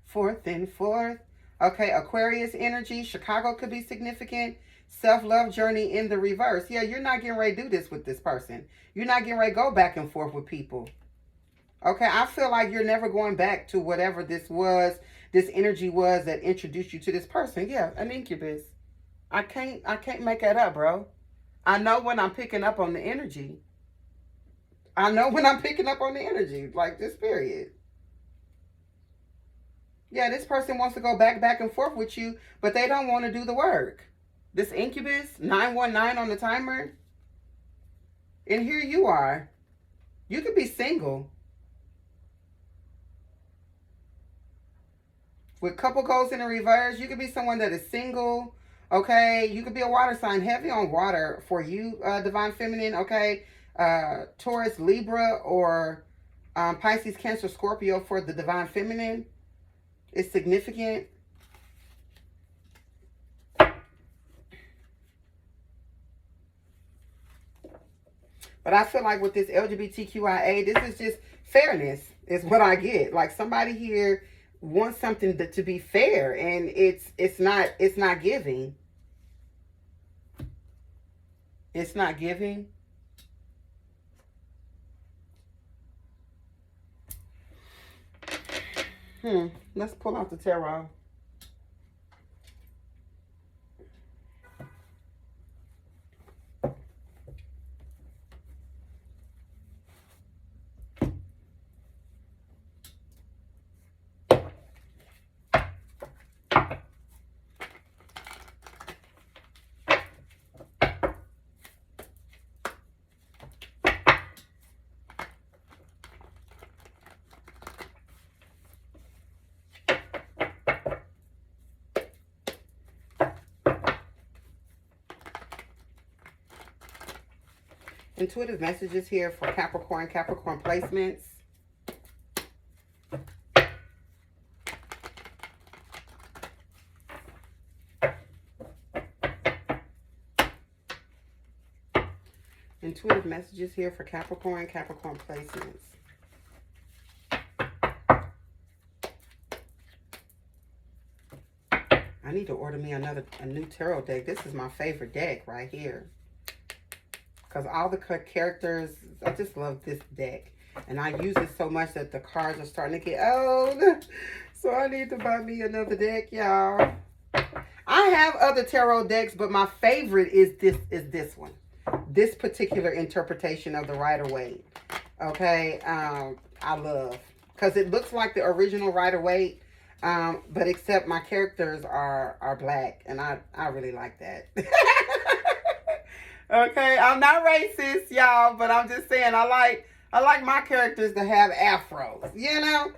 forth and forth. Okay, Aquarius energy. Chicago could be significant. Self-love journey in the reverse. Yeah, you're not getting ready to do this with this person. You're not getting ready to go back and forth with people. Okay, I feel like you're never going back to whatever this was, this energy was that introduced you to this person. Yeah, an incubus. I can't make that up, bro. I know when I'm picking up on the energy. I know when I'm picking up on the energy, like this period. Yeah, this person wants to go back and forth with you, but they don't want to do the work. This incubus, 919 on the timer. And here you are. You could be single. With couple goals in the reverse, you could be someone that is single. Okay, you could be a water sign, heavy on water for you, Divine Feminine. Okay, Taurus, Libra, or Pisces, Cancer, Scorpio for the Divine Feminine. It's significant. But I feel like with this LGBTQIA, this is just fairness is what I get. Like somebody here wants something to be fair, and it's not giving. It's not giving. Let's pull out the tarot. Intuitive messages here for Capricorn placements. Intuitive messages here for Capricorn placements. I need to order me a new tarot deck. This is my favorite deck right here. Because all the characters, I just love this deck. And I use it so much that the cards are starting to get old. So I need to buy me another deck, y'all. I have other tarot decks, but my favorite is this one. This particular interpretation of the Rider-Waite. Okay, I love. Because it looks like the original Rider-Waite. But except my characters are black. And I really like that. Okay, I'm not racist, y'all, but I'm just saying I like my characters to have afros, you know?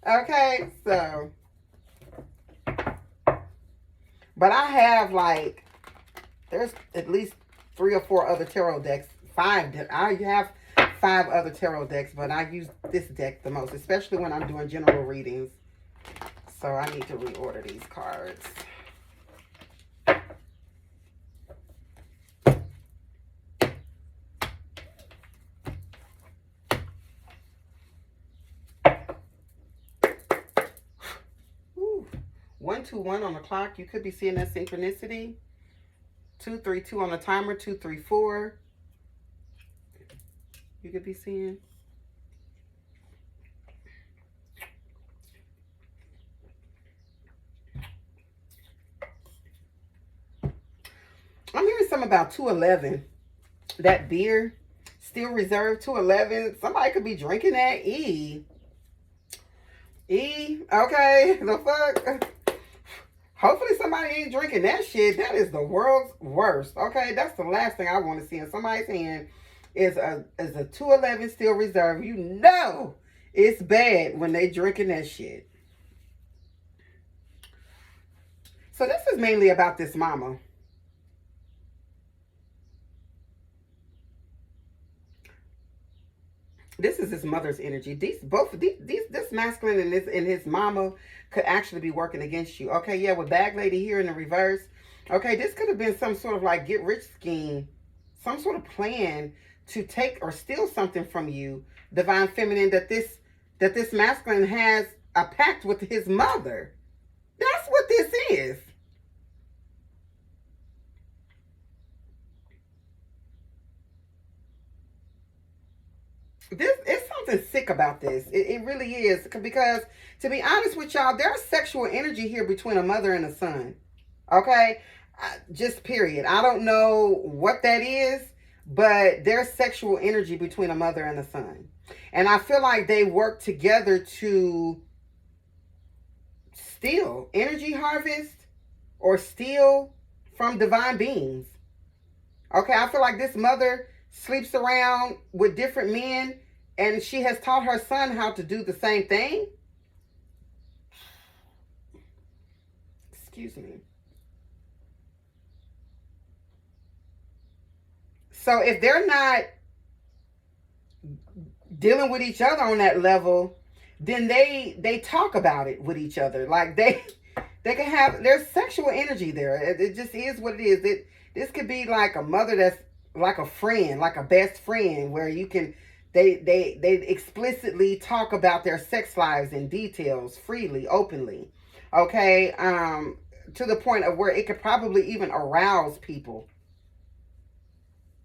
Okay, so. But I have like, there's at least 3 or 4 other tarot decks. I have 5 other tarot decks, but I use this deck the most, especially when I'm doing general readings. So I need to reorder these cards. Ooh. 121 on the clock. You could be seeing that synchronicity. 232 on the timer. 234. You could be seeing. I'm hearing something about 211. That beer, still reserved 211. Somebody could be drinking that. Okay, the fuck. Hopefully somebody ain't drinking that shit. That is the world's worst. Okay, that's the last thing I want to see in somebody's hand is a 211 still reserved. You know it's bad when they drinking that shit. So this is mainly about this mama. This is his mother's energy. This masculine and his mama could actually be working against you. Okay, yeah, with bag lady here in the reverse. Okay, this could have been some sort of like get rich scheme, some sort of plan to take or steal something from you, divine feminine, that this masculine has a pact with his mother. That's what this is. This is something sick about this. It really is. Because to be honest with y'all, there's sexual energy here between a mother and a son. Okay? Just period. I don't know what that is, but there's sexual energy between a mother and a son. And I feel like they work together to steal, energy harvest, or steal from divine beings. Okay? I feel like this mother sleeps around with different men, and she has taught her son how to do the same thing. Excuse me. So if they're not dealing with each other on that level, then they talk about it with each other. Like they can have, there's sexual energy there. It just is what it is. This could be like a mother that's like a friend, like a best friend, where you can They explicitly talk about their sex lives in details, freely, openly. Okay, to the point of where it could probably even arouse people.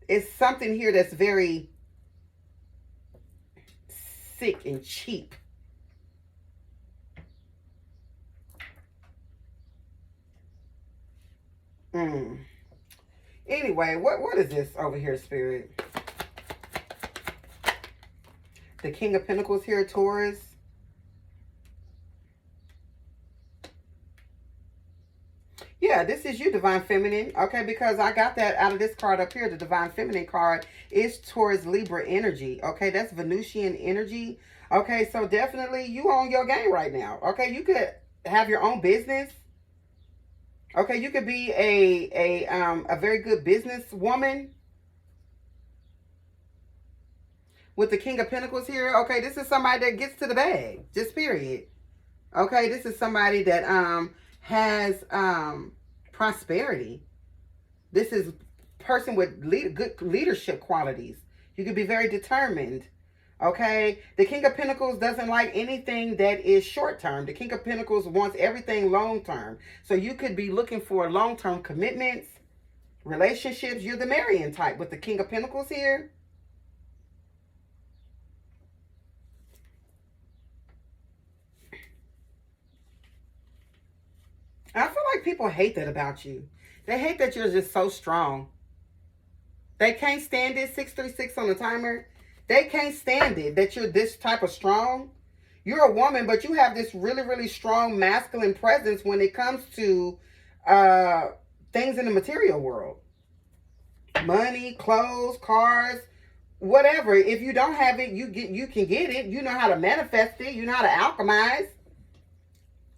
It's something here that's very sick and cheap. Mm. Anyway, what is this over here, Spirit? The King of Pentacles here, Taurus. Yeah, this is you, Divine Feminine. Okay, because I got that out of this card up here. The Divine Feminine card is towards Libra energy. Okay, that's Venusian energy. Okay, so definitely you on your game right now. Okay, you could have your own business. Okay, you could be a very good business woman. With the King of Pentacles here, okay, this is somebody that gets to the bag. Just period. Okay, this is somebody that has prosperity. This is person with good leadership qualities. You can be very determined. Okay, the King of Pentacles doesn't like anything that is short term. The King of Pentacles wants everything long term. So you could be looking for long term commitments, relationships. You're the marrying type with the King of Pentacles here. I feel like people hate that about you. They hate that you're just so strong. They can't stand it. 636 on the timer. They can't stand it that you're this type of strong. You're a woman, but you have this really, really strong masculine presence when it comes to things in the material world. Money, clothes, cars, whatever. If you don't have it, you can get it. You know how to manifest it. You know how to alchemize.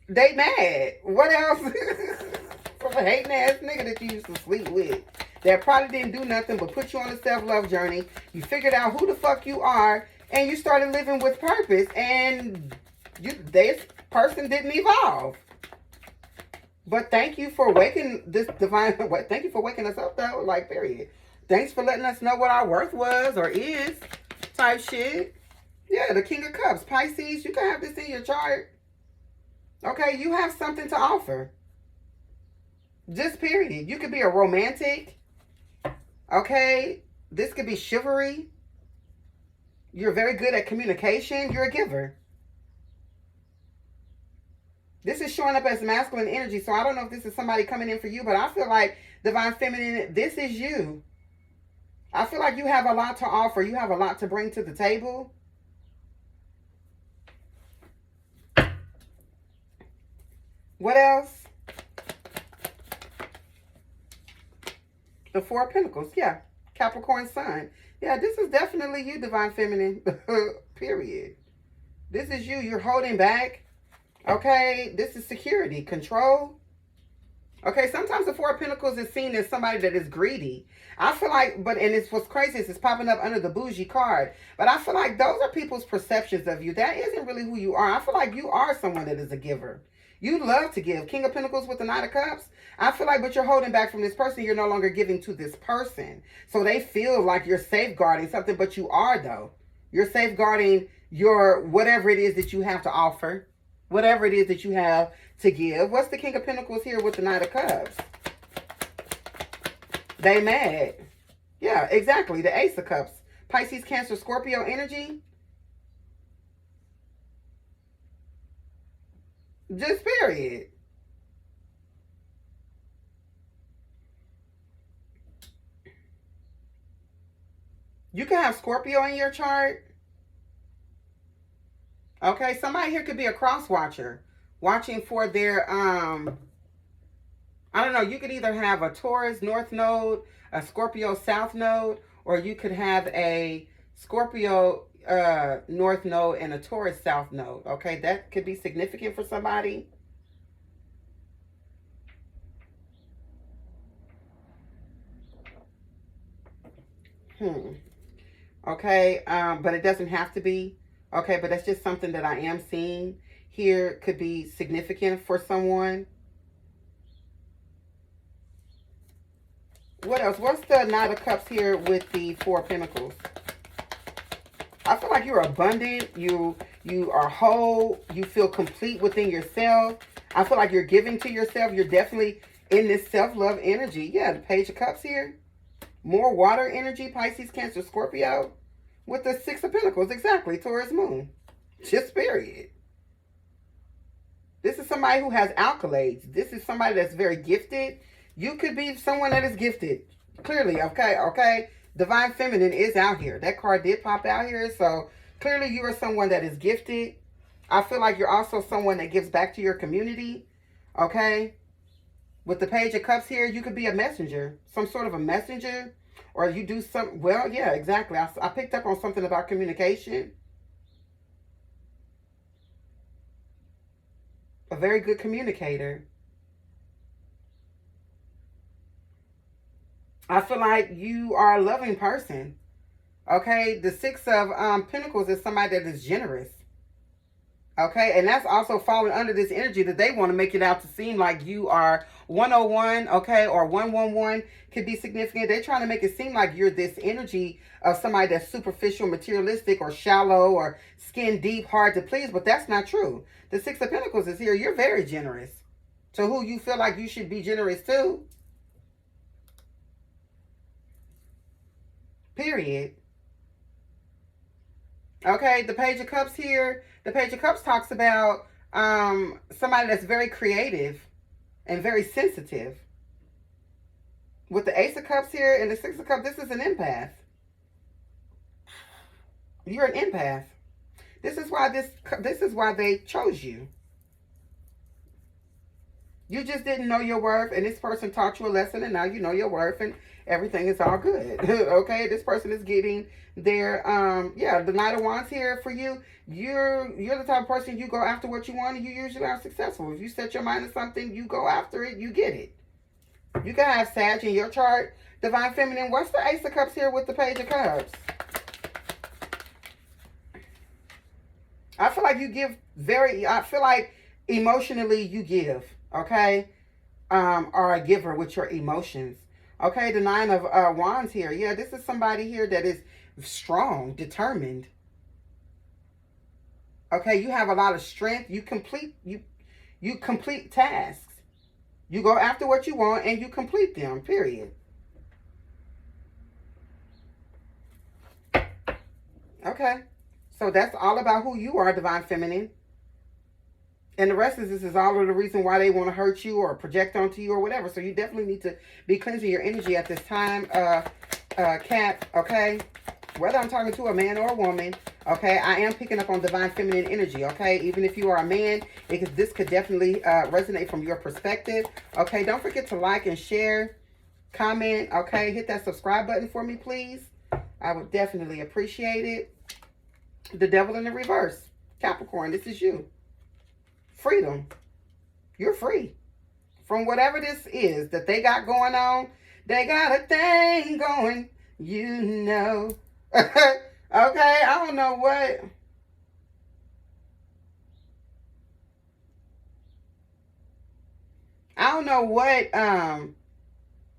They mad. What else? From a hating ass nigga that you used to sleep with. That probably didn't do nothing but put you on a self-love journey. You figured out who the fuck you are. And you started living with purpose. And this person didn't evolve. But thank you for waking this divine... Thank you for waking us up though. Like, period. Thanks for letting us know what our worth was or is. Type shit. Yeah, the King of Cups. Pisces, you can have this in your chart. Okay, you have something to offer. Just period. You could be a romantic. Okay, this could be chivalry. You're very good at communication. You're a giver. This is showing up as masculine energy, so I don't know if this is somebody coming in for you, but I feel like Divine Feminine, this is you. I feel like you have a lot to offer. You have a lot to bring to the table. What else? The Four of Pentacles. Yeah. Capricorn Sun. Yeah, this is definitely you, Divine Feminine. Period. This is you. You're holding back. Okay. This is security. Control. Okay. Sometimes the Four of Pentacles is seen as somebody that is greedy. I feel like, and it's what's crazy is it's popping up under the bougie card. But I feel like those are people's perceptions of you. That isn't really who you are. I feel like you are someone that is a giver. You love to give. King of Pentacles with the Knight of Cups. I feel like, but you're holding back from this person. You're no longer giving to this person. So they feel like you're safeguarding something, but you are, though. You're safeguarding your whatever it is that you have to offer. Whatever it is that you have to give. What's the King of Pentacles here with the Knight of Cups? They mad. Yeah, exactly. The Ace of Cups. Pisces, Cancer, Scorpio energy. Just period. You can have Scorpio in your chart. Okay, somebody here could be a cross watcher. Watching for their, I don't know, you could either have a Taurus North Node, a Scorpio South Node, or you could have a Scorpio North Node and a Taurus South Node. Okay, that could be significant for somebody. Okay, but it doesn't have to be. Okay, but that's just something that I am seeing here could be significant for someone. What else? What's the Knight of Cups here with the Four of Pentacles? I feel like you're abundant. You are whole. You feel complete within yourself. I feel like you're giving to yourself. You're definitely in this self-love energy. Yeah, the Page of Cups here. More water energy, Pisces, Cancer, Scorpio. With the Six of Pentacles, exactly, Taurus moon. Just period. This is somebody who has accolades. This is somebody that's very gifted. You could be someone that is gifted. Clearly, okay? Divine Feminine is out here. That card did pop out here. So, clearly you are someone that is gifted. I feel like you're also someone that gives back to your community. Okay? With the Page of Cups here, you could be a messenger. Some sort of a messenger. Or you do some... Well, yeah, exactly. I picked up on something about communication. A very good communicator. I feel like you are a loving person. Okay? The Six of Pentacles is somebody that is generous. Okay? And that's also falling under this energy that they want to make it out to seem like you are 101, okay? Or 111 could be significant. They're trying to make it seem like you're this energy of somebody that's superficial, materialistic, or shallow, or skin deep, hard to please. But that's not true. The Six of Pentacles is here. You're very generous. To who you feel like you should be generous to. Period. Okay, the Page of Cups here. The Page of Cups talks about somebody that's very creative and very sensitive. With the Ace of Cups here and the Six of Cups, this is an empath. You're an empath. This is why they chose you. You just didn't know your worth, and this person taught you a lesson, and now you know your worth, and everything is all good. Okay, this person is getting their the Knight of Wands here for you. You're the type of person, you go after what you want, and you usually are successful. If you set your mind to something, you go after it, you get it. You can have Sag in your chart. Divine Feminine, what's the Ace of Cups here with the Page of Cups? I feel like you give I feel like emotionally you give, okay? Or a giver with your emotions. Okay, the Nine of Wands here. Yeah, this is somebody here that is strong, determined. Okay, you have a lot of strength. You complete tasks. You go after what you want and you complete them, period. Okay. So that's all about who you are, Divine Feminine. And the rest of this is all of the reason why they want to hurt you or project onto you or whatever. So you definitely need to be cleansing your energy at this time, Cat, okay? Whether I'm talking to a man or a woman, okay? I am picking up on Divine Feminine energy, okay? Even if you are a man, this could definitely resonate from your perspective, okay? Don't forget to like and share, comment, okay? Hit that subscribe button for me, please. I would definitely appreciate it. The Devil in the reverse. Capricorn, this is you. Freedom. You're free. From whatever this is that they got going on. They got a thing going, you know. Okay, I don't know what. I don't know what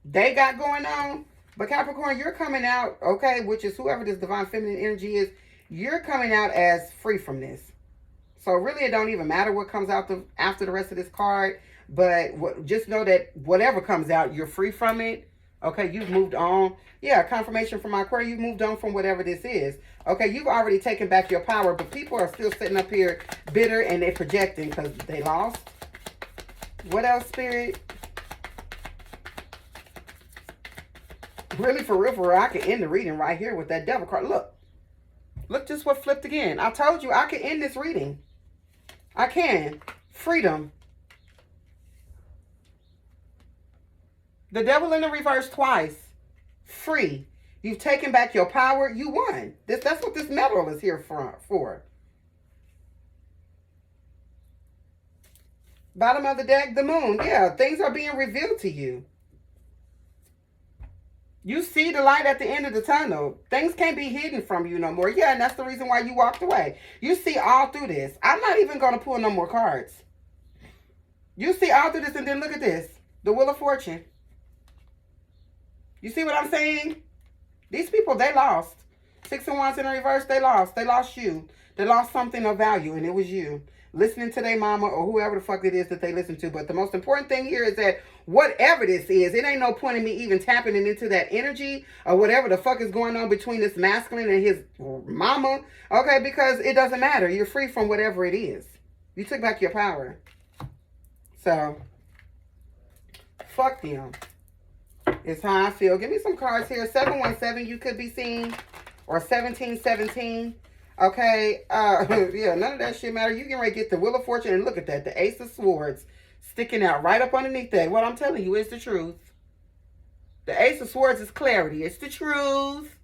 they got going on. But Capricorn, you're coming out, okay, which is whoever this Divine Feminine energy is. You're coming out as free from this. So really, it don't even matter what comes out after the rest of this card. But just know that whatever comes out, you're free from it. Okay, you've moved on. Yeah, confirmation from my Aquarius. You've moved on from whatever this is. Okay, you've already taken back your power. But people are still sitting up here bitter and they're projecting because they lost. What else, Spirit? Really, for real, I can end the reading right here with that Devil card. Look. Look just what flipped again. I told you I could end this reading. I can. Freedom. The Devil in the reverse twice. Free. You've taken back your power. You won. That's what this medal is here for. Bottom of the deck, the moon. Yeah, things are being revealed to you. You see the light at the end of the tunnel. Things can't be hidden from you no more. Yeah, and that's the reason why you walked away. You see all through this. I'm not even going to pull no more cards. You see all through this, and then look at this. The Wheel of Fortune. You see what I'm saying? These people, they lost. Six of Wands in the reverse, they lost. They lost you. They lost something of value, and it was you. Listening to their mama or whoever the fuck it is that they listen to. But the most important thing here is that whatever this is, it ain't no point in me even tapping into that energy or whatever the fuck is going on between this masculine and his mama. Okay, because it doesn't matter. You're free from whatever it is. You took back your power. So, fuck them. It's how I feel. Give me some cards here. 717 you could be seeing. Or 1717. Okay, yeah, none of that shit matter. You can get the Wheel of Fortune and look at that. The Ace of Swords sticking out right up underneath that. What I'm telling you is the truth. The Ace of Swords is clarity. It's the truth.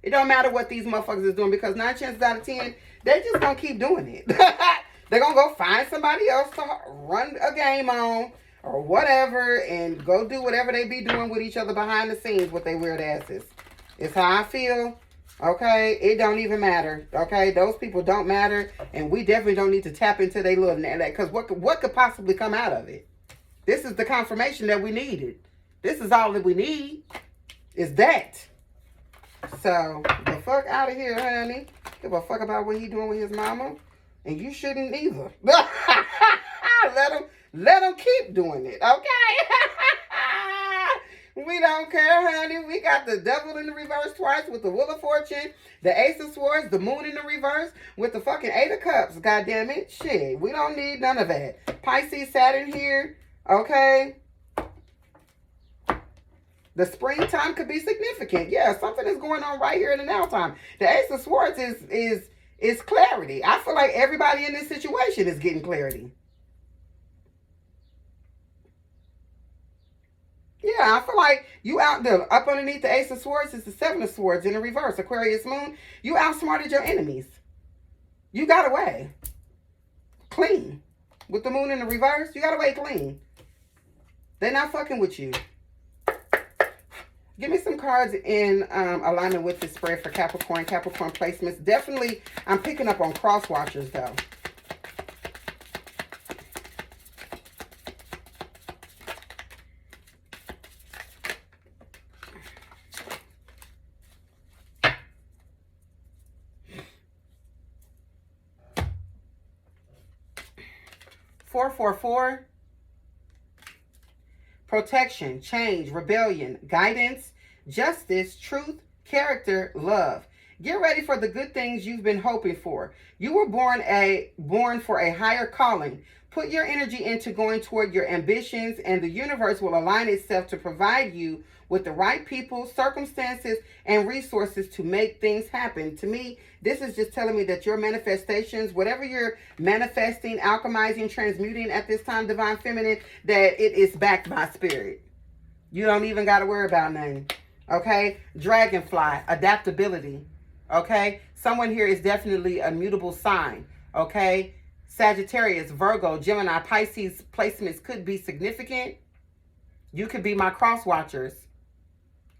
It don't matter what these motherfuckers is doing because 9 chances out of 10, they just gonna keep doing it. They're gonna go find somebody else to run a game on or whatever and go do whatever they be doing with each other behind the scenes with their weird asses. It's how I feel. Okay, it don't even matter. Okay, those people don't matter, and we definitely don't need to tap into their little because what could possibly come out of it? This is the confirmation that we needed. This is all that we need. Is that? So the fuck out of here, honey. Give a fuck about what he doing with his mama, and you shouldn't either. Let him keep doing it. Okay. We don't care, honey. We got the Devil in the reverse twice with the Wheel of Fortune, the Ace of Swords, the Moon in the reverse with the fucking 8 of Cups. God damn it. Shit. We don't need none of that. Pisces, Saturn here. Okay. The springtime could be significant. Yeah, something is going on right here in the now time. The Ace of Swords is clarity. I feel like everybody in this situation is getting clarity. Yeah, I feel like you out there. Up underneath the Ace of Swords is the 7 of Swords in the reverse. Aquarius Moon. You outsmarted your enemies. You got away. Clean. With the Moon in the reverse, you got away clean. They're not fucking with you. Give me some cards in alignment with this spread for Capricorn placements. Definitely, I'm picking up on cross watchers though. 444. Protection, change, rebellion, guidance, justice, truth, character, love. Get ready for the good things you've been hoping for. You were born for a higher calling. Put your energy into going toward your ambitions, and the universe will align itself to provide you with the right people, circumstances, and resources to make things happen. To me, this is just telling me that your manifestations, whatever you're manifesting, alchemizing, transmuting at this time, Divine Feminine, that it is backed by spirit. You don't even got to worry about nothing. Okay? Dragonfly, adaptability. Okay? Someone here is definitely a mutable sign. Okay? Sagittarius, Virgo, Gemini, Pisces placements could be significant. You could be my cross watchers.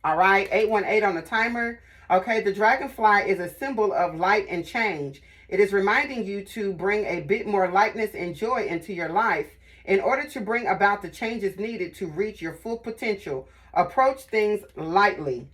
All right, 818 on the timer. Okay, the dragonfly is a symbol of light and change. It is reminding you to bring a bit more lightness and joy into your life in order to bring about the changes needed to reach your full potential. Approach things lightly,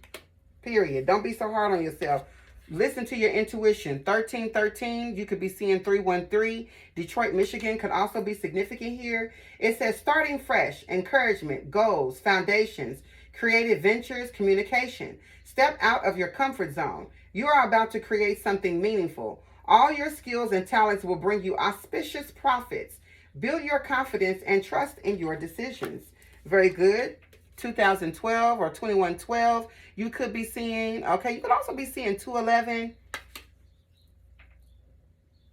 period. Don't be so hard on yourself. Listen to your intuition. 1313, you could be seeing 313. Detroit, Michigan could also be significant here. It says starting fresh, encouragement, goals, foundations, creative ventures, communication. Step out of your comfort zone. You are about to create something meaningful. All your skills and talents will bring you auspicious profits. Build your confidence and trust in your decisions. Very good. 2012 or 2112, you could be seeing, okay, you could also be seeing 211.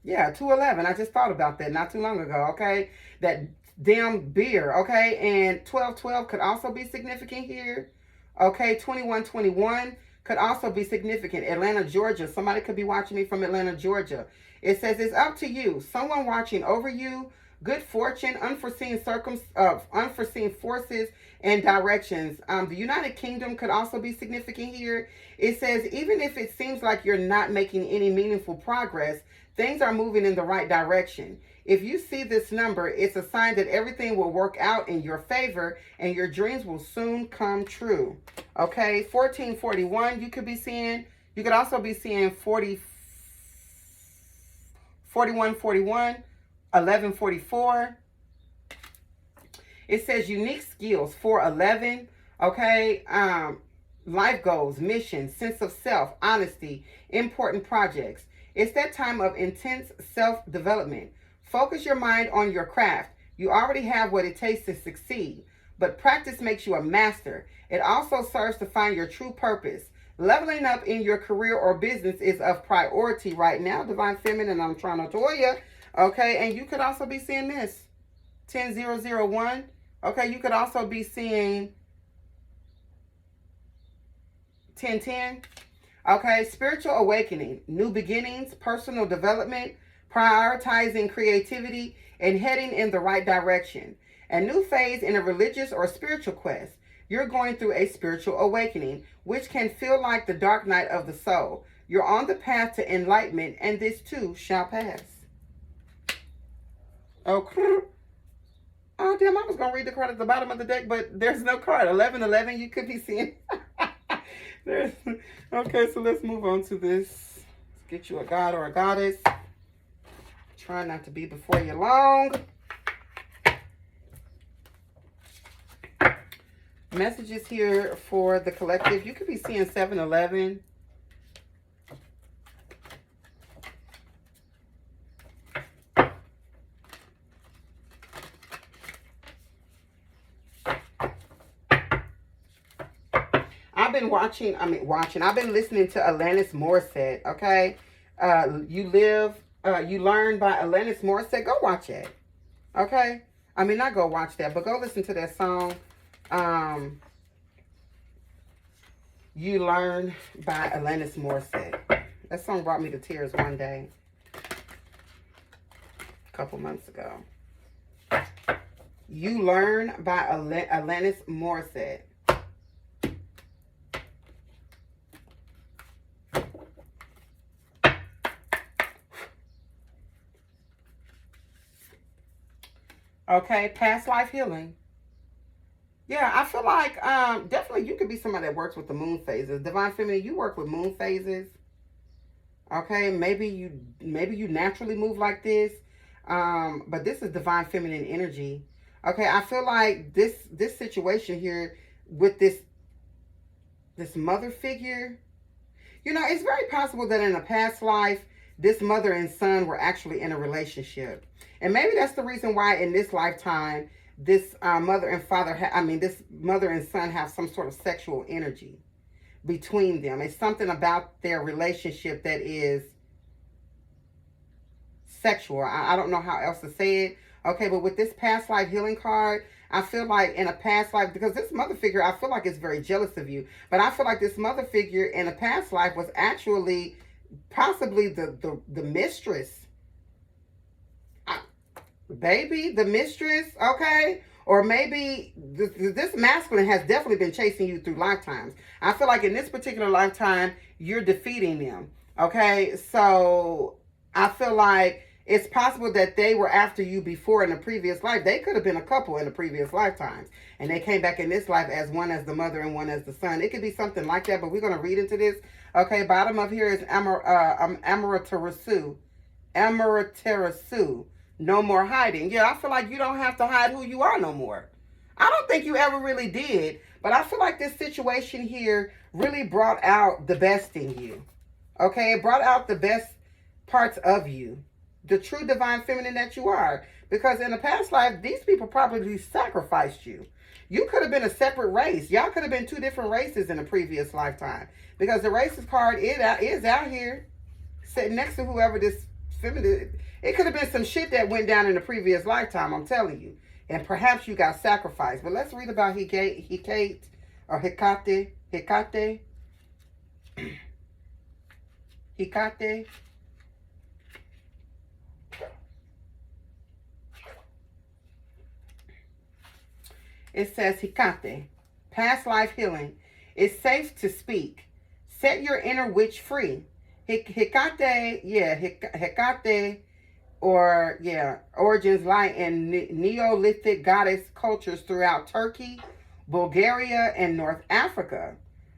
Yeah, 211. I just thought about that not too long ago, okay? That damn beer, okay? And 1212 could also be significant here. Okay, 2121 could also be significant. Atlanta, Georgia. Somebody could be watching me from Atlanta, Georgia. It says it's up to you. Someone watching over you. Good fortune, unforeseen forces and directions. The United Kingdom could also be significant here. It says even if it seems like you're not making any meaningful progress, things are moving in the right direction. If you see this number, it's a sign that everything will work out in your favor and your dreams will soon come true. Okay, 1441 you could be seeing. You could also be seeing 40, 41, 41, 11, 44. It says unique skills, 411. Okay. Life goals, mission, sense of self, honesty, important projects. It's that time of intense self-development. Focus your mind on your craft. You already have what it takes to succeed, but practice makes you a master. It also serves to find your true purpose. Leveling up in your career or business is of priority right now, Divine Feminine. I'm trying to tell you. Okay, and you could also be seeing this, 10001. Okay, you could also be seeing 1010. Okay, spiritual awakening, new beginnings, personal development, prioritizing creativity, and heading in the right direction. A new phase in a religious or spiritual quest. You're going through a spiritual awakening, which can feel like the dark night of the soul. You're on the path to enlightenment, and this too shall pass. Okay. Oh, damn, I was going to read the card at the bottom of the deck, but there's no card. 1111, you could be seeing. Okay, so let's move on to this. Let's get you a god or a goddess. Try not to be before you long. Messages here for the collective. You could be seeing 711. I've been I've been listening to Alanis Morissette, okay? You Learn by Alanis Morissette. Go watch it, okay? I mean, not go watch that, but go listen to that song. You Learn by Alanis Morissette. That song brought me to tears one day, a couple months ago. You Learn by Alanis Morissette. Okay, past life healing. Yeah, I feel like definitely you could be somebody that works with the moon phases. Divine Feminine, you work with moon phases. Okay, maybe you naturally move like this. But this is Divine Feminine energy. Okay, I feel like this situation here with this mother figure, you know, it's very possible that in a past life, this mother and son were actually in a relationship. And maybe that's the reason why in this lifetime, this mother and this mother and son have some sort of sexual energy between them. It's something about their relationship that is sexual. I don't know how else to say it. Okay, but with this past life healing card, I feel like in a past life, because this mother figure, I feel like is very jealous of you. But I feel like this mother figure in a past life was actually possibly the mistress. Baby, the mistress, okay? Or maybe this masculine has definitely been chasing you through lifetimes. I feel like in this particular lifetime, you're defeating them, okay? So I feel like it's possible that they were after you before in a previous life. They could have been a couple in the previous lifetimes. And they came back in this life as one as the mother and one as the son. It could be something like that, but we're going to read into this. Okay, bottom of here is Amaterasu. Amaterasu. No more hiding. Yeah, I feel like you don't have to hide who you are no more. I don't think you ever really did, but I feel like this situation here really brought out the best in you. Okay, it brought out the best parts of you. The true divine feminine that you are. Because in a past life, these people probably sacrificed you. You could have been a separate race. Y'all could have been two different races in a previous lifetime. Because the races card is out here sitting next to whoever this feminine. It could have been some shit that went down in the previous lifetime, I'm telling you. And perhaps you got sacrificed. But let's read about Hecate or Hecate. Hecate. Hecate. It says Hecate. Past life healing. It's safe to speak. Set your inner witch free. Hecate, yeah, Hecate. Or, yeah, origins lie in Neolithic goddess cultures throughout Turkey, Bulgaria, and North Africa.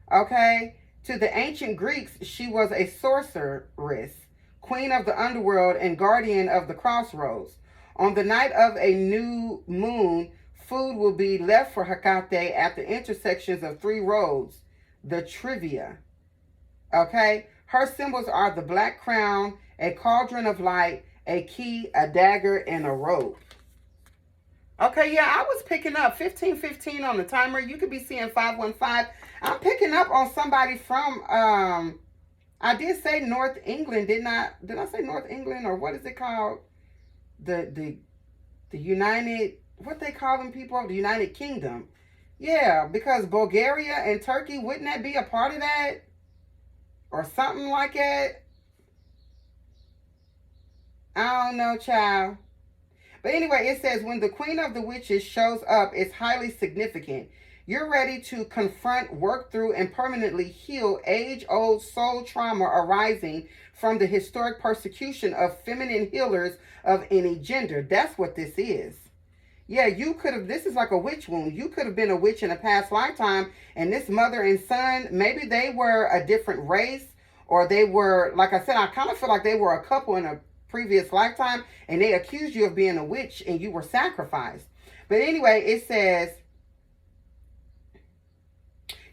Okay? To the ancient Greeks, she was a sorceress, queen of the underworld and guardian of the crossroads. On the night of a new moon, food will be left for Hecate at the intersections of three roads, the trivia. Okay? Her symbols are the black crown, a cauldron of light, a key, a dagger, and a rope. Okay, yeah, I was picking up 1515 on the timer. You could be seeing 515. I'm picking up on somebody from, I did say North England, didn't I? Did I say North England, or what is it called? The United, what they call them people? The United Kingdom. Yeah, because Bulgaria and Turkey, wouldn't that be a part of that? Or something like that? I don't know, child. But anyway, it says, when the Queen of the Witches shows up, it's highly significant. You're ready to confront, work through, and permanently heal age-old soul trauma arising from the historic persecution of feminine healers of any gender. That's what this is. Yeah, you could have, this is like a witch wound. You could have been a witch in a past lifetime, and this mother and son, maybe they were a different race, or they were, like I said, I kind of feel like they were a couple in a previous lifetime, and they accused you of being a witch and you were sacrificed. But anyway, it says,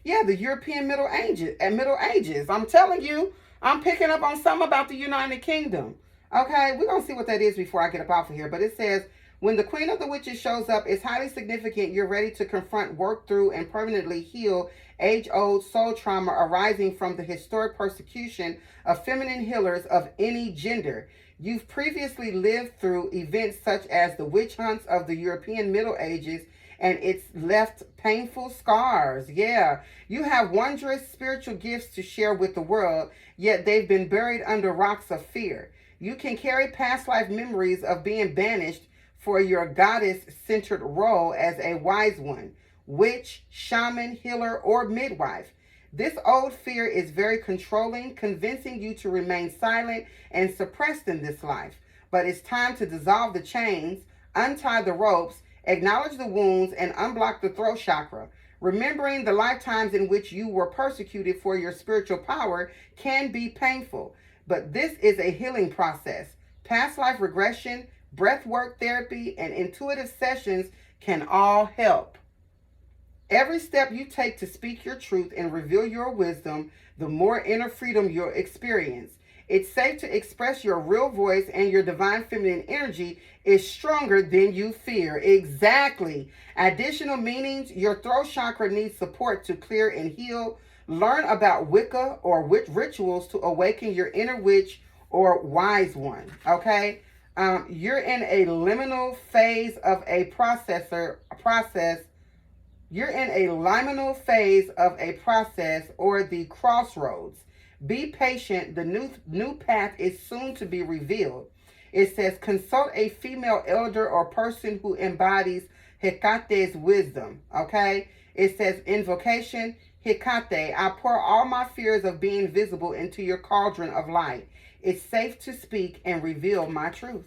yeah, the European Middle Ages. I'm telling you, I'm picking up on something about the United Kingdom. Okay, we're going to see what that is before I get up off of here. But it says, when the Queen of the Witches shows up, it's highly significant. You're ready to confront, work through, and permanently heal age-old soul trauma arising from the historic persecution of feminine healers of any gender. You've previously lived through events such as the witch hunts of the European Middle Ages, and it's left painful scars. Yeah, you have wondrous spiritual gifts to share with the world, yet they've been buried under rocks of fear. You can carry past life memories of being banished for your goddess-centered role as a wise one, witch, shaman, healer, or midwife. This old fear is very controlling, convincing you to remain silent and suppressed in this life. But it's time to dissolve the chains, untie the ropes, acknowledge the wounds, and unblock the throat chakra. Remembering the lifetimes in which you were persecuted for your spiritual power can be painful, but this is a healing process. Past life regression, breath work therapy, and intuitive sessions can all help. Every step you take to speak your truth and reveal your wisdom, the more inner freedom you'll experience. It's safe to express your real voice, and your divine feminine energy is stronger than you fear. Exactly. Additional meanings: your throat chakra needs support to clear and heal. Learn about Wicca or witch rituals to awaken your inner witch or wise one. Okay? You're in a liminal phase of a process. You're in a liminal phase of a process, or the crossroads. Be patient. The new path is soon to be revealed. It says, consult a female elder or person who embodies Hecate's wisdom. Okay? It says, invocation, Hecate, I pour all my fears of being visible into your cauldron of light. It's safe to speak and reveal my truth.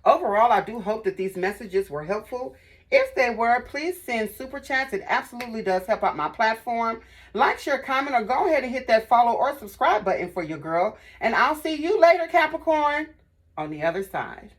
Overall, I do hope that these messages were helpful. If they were, please send super chats. It absolutely does help out my platform. Like, share, comment, or go ahead and hit that follow or subscribe button for your girl. And I'll see you later, Capricorn, on the other side.